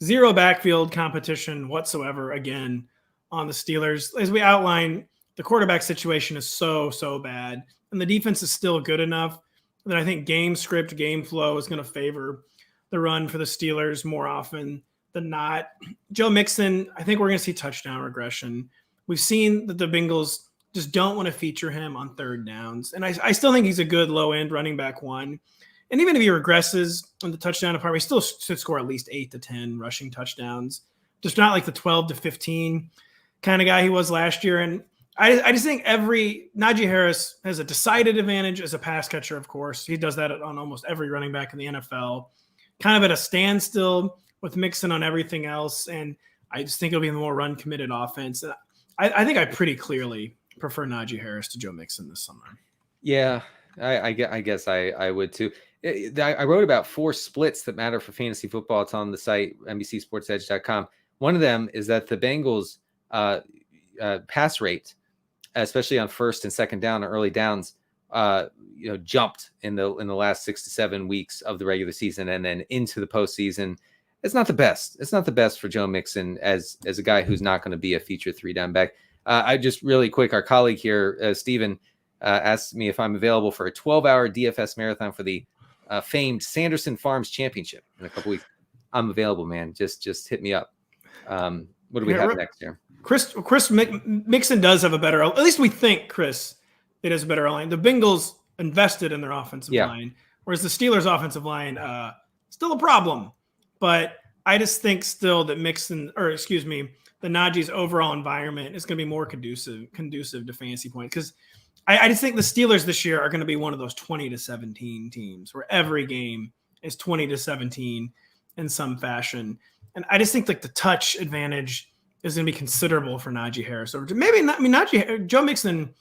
zero backfield competition whatsoever again on the Steelers. As we outlined, the quarterback situation is so bad, and the defense is still good enough that I think game script, game flow is going to favor the run for the Steelers more often than not. Joe Mixon, I think we're going to see touchdown regression. We've seen that the Bengals just don't want to feature him on third downs. And I still think he's a good low-end running back one. And even if he regresses in the touchdown department, he still should score at least 8 to 10 rushing touchdowns. Just not like the 12 to 15 kind of guy he was last year. And I just think Najee Harris has a decided advantage as a pass catcher, of course. He does that on almost every running back in the NFL. Kind of at a standstill with Mixon on everything else. And I just think it'll be a more run-committed offense. I think I pretty clearly prefer Najee Harris to Joe Mixon this summer. Yeah, I guess I would too. I wrote about 4 splits that matter for fantasy football. It's on the site, NBCSportsEdge.com. One of them is that the Bengals pass rate, especially on first and second down or early downs, jumped in the last 6 to 7 weeks of the regular season and then into the postseason. It's not the best. It's not the best for Joe Mixon as a guy who's not going to be a feature 3-down back. I just really quick, our colleague here, Steven, asked me if I'm available for a 12-hour DFS marathon for the famed Sanderson Farms Championship in a couple weeks. I'm available, man. Just hit me up. What do we have next year? Chris Mixon does have a better, at least we think, Chris, it has a better line. The Bengals invested in their offensive line, whereas the Steelers' offensive line still a problem. But I just think still that the Najee's overall environment is going to be more conducive to fantasy points, because I just think the Steelers this year are going to be one of those 20-17 teams where every game is 20-17 in some fashion. And I just think like the touch advantage is going to be considerable for Najee Harris. Or maybe not. I mean, Joe Mixon,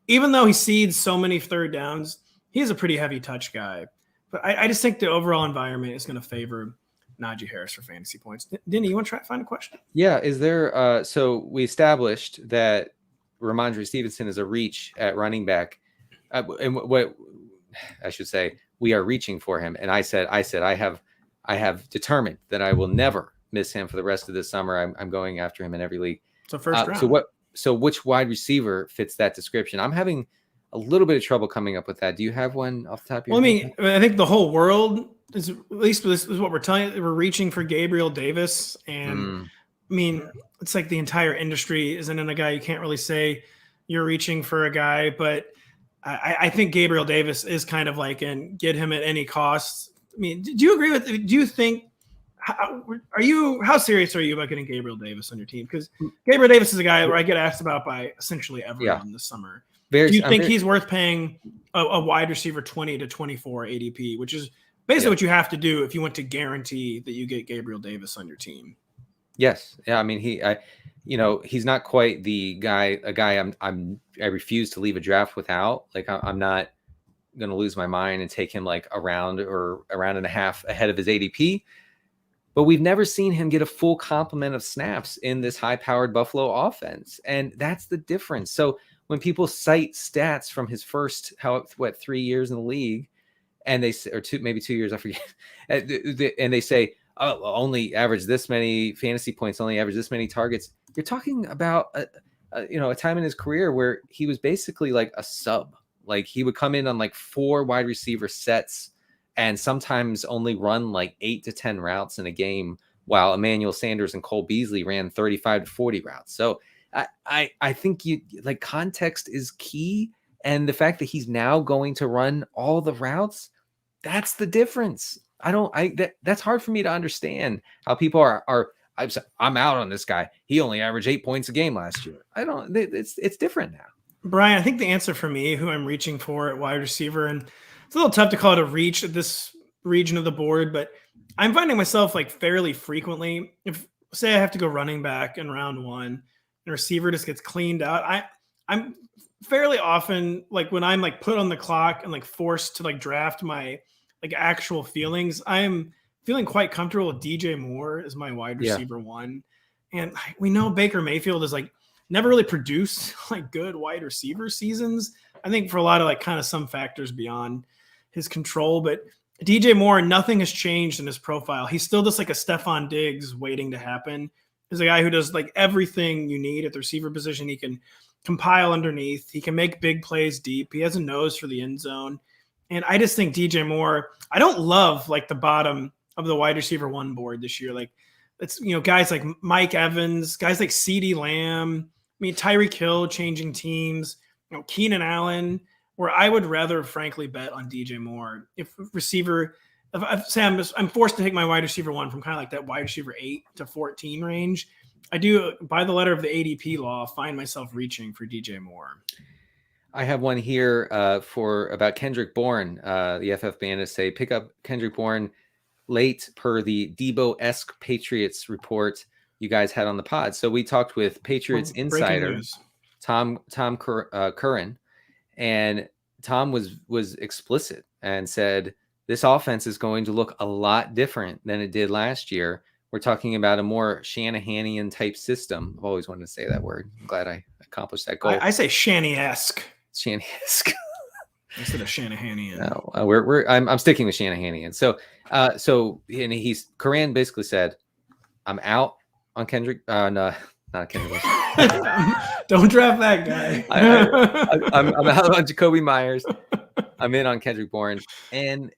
even though he seeds so many third downs, he is a pretty heavy touch guy. But I just think the overall environment is going to favor Najee Harris for fantasy points. Denny, you want to try to find a question? Yeah. Is there so we established that Ramondre Stevenson is a reach at running back. And what I should say, we are reaching for him. And I said I have determined that I will never miss him for the rest of this summer. I'm going after him in every league. So first round. So which wide receiver fits that description? I'm having a little bit of trouble coming up with that. Do you have one off the top of your head? I think the whole world is, at least this is what we're telling you. We're reaching for Gabriel Davis. And it's like the entire industry isn't in a guy. You can't really say you're reaching for a guy, but I think Gabriel Davis is kind of like, and get him at any cost. I mean, do you agree with, do you think, how serious are you about getting Gabriel Davis on your team? Because Gabriel Davis is a guy where I get asked about by essentially everyone this summer. Do you think he's worth paying a wide receiver 20 to 24 ADP, which is basically what you have to do if you want to guarantee that you get Gabriel Davis on your team? Yes. Yeah. I mean, he's not quite the guy, I refuse to leave a draft without. Like, I'm not going to lose my mind and take him like a round or a round and a half ahead of his ADP. But we've never seen him get a full complement of snaps in this high-powered Buffalo offense. And that's the difference. So when people cite stats from his first, 3 years in the league, and they say, or maybe 2 years, I forget, and they say, oh, only average this many fantasy points, only average this many targets. You're talking about a time in his career where he was basically like a sub. Like, he would come in on like 4 wide receiver sets and sometimes only run like 8 to 10 routes in a game, while Emmanuel Sanders and Cole Beasley ran 35 to 40 routes. So I think context is key. And the fact that he's now going to run all the routes, that's the difference. That's hard for me to understand how people I'm out on this guy. He only averaged 8 points a game last year. It's different now. Brian, I think the answer for me, who I'm reaching for at wide receiver, and it's a little tough to call it a reach at this region of the board, but I'm finding myself like fairly frequently, if say I have to go running back in round 1 and receiver just gets cleaned out, I'm fairly often, like when I'm like put on the clock and like forced to like draft my like actual feelings, I'm feeling quite comfortable with DJ Moore as my wide receiver 1. And we know Baker Mayfield is like never really produced like good wide receiver seasons. I think for a lot of like kind of some factors beyond his control. But DJ Moore, nothing has changed in his profile. He's still just like a Stephon Diggs waiting to happen. He's a guy who does like everything you need at the receiver position. He can compile underneath. He can make big plays deep. He has a nose for the end zone. And I just think DJ Moore, I don't love like the bottom of the wide receiver 1 board this year. Like it's, guys like Mike Evans, guys like CeeDee Lamb, Tyreek Hill changing teams, Keenan Allen, where I would rather frankly bet on DJ Moore. If I'm forced to take my wide receiver 1 from kind of like that wide receiver 8 to 14 range, I do, by the letter of the ADP law, find myself reaching for DJ Moore. I have one here about Kendrick Bourne. The FF Bandits say pick up Kendrick Bourne late per the Debo-esque Patriots report you guys had on the pod. So we talked with Patriots insider Tom Curran, and Tom was explicit and said this offense is going to look a lot different than it did last year. We're talking about a more Shanahanian type system. I've always wanted to say that word. I'm glad I accomplished that goal. I say Shanny-esque. Shanny-esque. Instead of Shanahanian. No, I'm sticking with Shanahanian. So and Coran basically said, I'm out on Kendrick. No, not Kendrick. Don't draft that guy. I'm out on Jacoby Myers. I'm in on Kendrick Bourne. And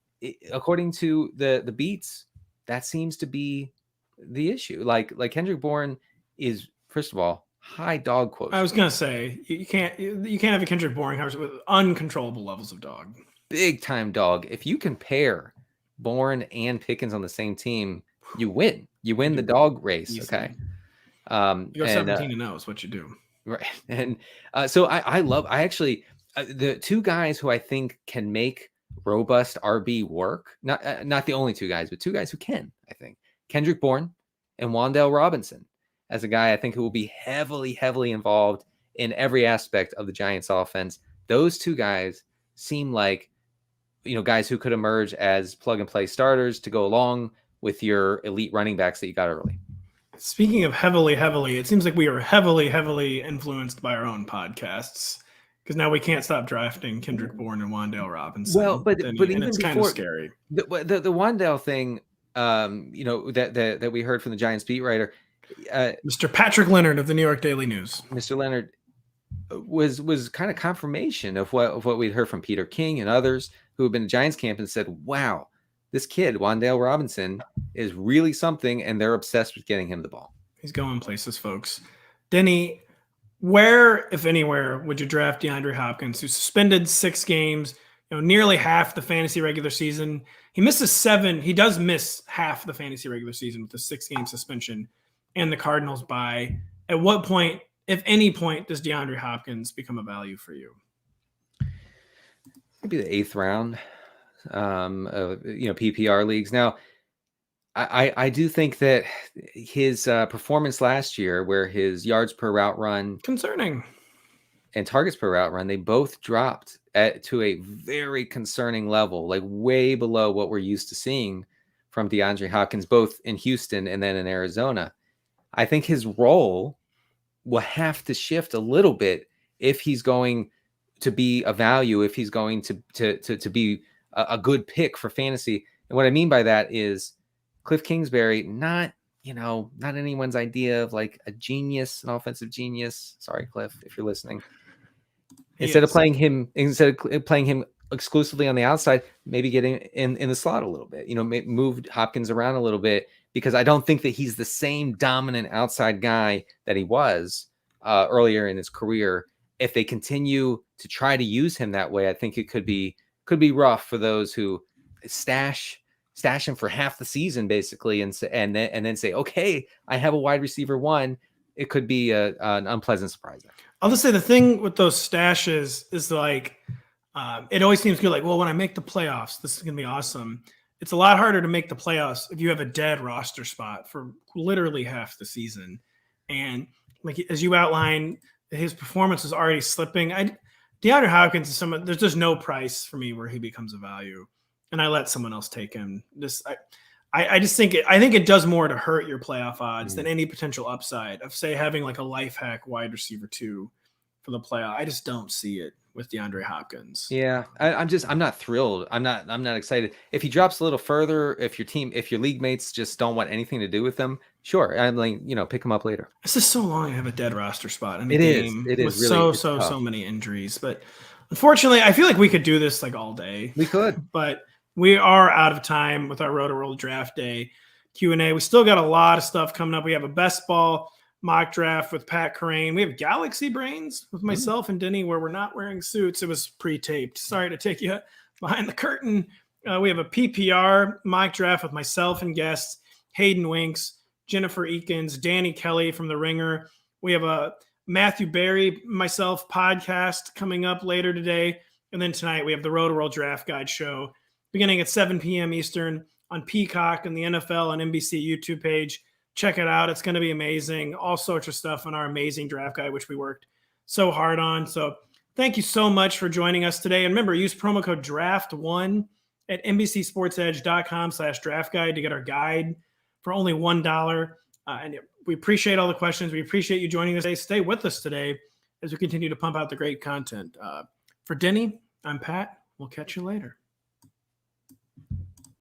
according to the beats, that seems to be the issue. Like Kendrick Bourne is, first of all, high dog quotient. I was gonna say you can't have a Kendrick Bourne with uncontrollable levels of dog. Big time dog. If you can pair Bourne and Pickens on the same team, you win. You win the dog race. Easily. Okay. You go 17-0 is what you do. Right. And so I actually the 2 guys who I think can make robust RB work. Not the only 2 guys, but 2 guys who can. I think Kendrick Bourne and Wan'Dale Robinson. As a guy, I think who will be heavily, heavily involved in every aspect of the Giants offense. Those 2 guys seem like, guys who could emerge as plug and play starters to go along with your elite running backs that you got early. Speaking of heavily, it seems like we are heavily, heavily influenced by our own podcasts because now we can't stop drafting Kendrick Bourne and Wan'Dale Robinson. Well, but even it's kind of scary. The Wan'Dale thing, that we heard from the Giants beat writer, Mr. Patrick Leonard of the New York Daily News. Mr. Leonard was kind of confirmation of what we'd heard from Peter King and others who have been in Giants camp and said, wow, this kid, Wan'Dale Robinson, is really something, and they're obsessed with getting him the ball. He's going places, folks. Denny, where, if anywhere, would you draft DeAndre Hopkins, who suspended 6 games, nearly half the fantasy regular season? He misses 7. He does miss half the fantasy regular season with the 6-game suspension and the Cardinals bye. At what point, if any point, does DeAndre Hopkins become a value for you? Maybe the 8th round of PPR leagues. Now, I do think that his performance last year, where his yards per route run concerning and targets per route run, they both dropped to a very concerning level, like way below what we're used to seeing from DeAndre Hopkins, both in Houston and then in Arizona. I think his role will have to shift a little bit if he's going to be a value, if he's going to be a good pick for fantasy. And what I mean by that is Cliff Kingsbury, not anyone's idea of like a genius, an offensive genius. Sorry, Cliff, if you're listening. Instead of playing him exclusively on the outside, maybe getting in the slot a little bit, moved Hopkins around a little bit, because I don't think that he's the same dominant outside guy that he was earlier in his career. If they continue to try to use him that way, I think it could be rough for those who stash him for half the season basically, and then say, okay, I have a wide receiver 1. It could be an unpleasant surprise. I'll just say the thing with those stashes is like it always seems good. Like, well, when I make the playoffs, this is gonna be awesome. It's a lot harder to make the playoffs if you have a dead roster spot for literally half the season. And like as you outlined, his performance is already slipping. DeAndre Hopkins is someone, there's just no price for me where he becomes a value, and I let someone else take him. I just think it does more to hurt your playoff odds than any potential upside of, say, having like a life hack wide receiver 2 for the playoff. I just don't see it with DeAndre Hopkins. Yeah, I'm not thrilled. I'm not excited. If he drops a little further, if your league mates just don't want anything to do with him, sure. I'm like, pick him up later. It's just so long to have a dead roster spot in the It game. It is really so so many injuries. But unfortunately, I feel like we could do this like all day. We could. But we are out of time with our ROTOWORLD Draft Day Q&A. We still got a lot of stuff coming up. We have a best ball mock draft with Pat Crane. We have Galaxy Brains with myself and Denny, where we're not wearing suits. It was pre-taped. Sorry to take you behind the curtain. We have a PPR mock draft with myself and guests, Hayden Winks, Jennifer Eakins, Danny Kelly from The Ringer. We have a Matthew Berry, myself podcast coming up later today. And then tonight we have the ROTOWORLD Draft Guide show beginning at 7 p.m. Eastern on Peacock and the NFL and NBC YouTube page. Check it out. It's going to be amazing. All sorts of stuff on our amazing draft guide, which we worked so hard on. So thank you so much for joining us today. And remember, use promo code DRAFT1 at NBCSportsEdge.com/draft guide to get our guide for only $1. And we appreciate all the questions. We appreciate you joining us today. Stay with us today as we continue to pump out the great content. For Denny, I'm Pat. We'll catch you later.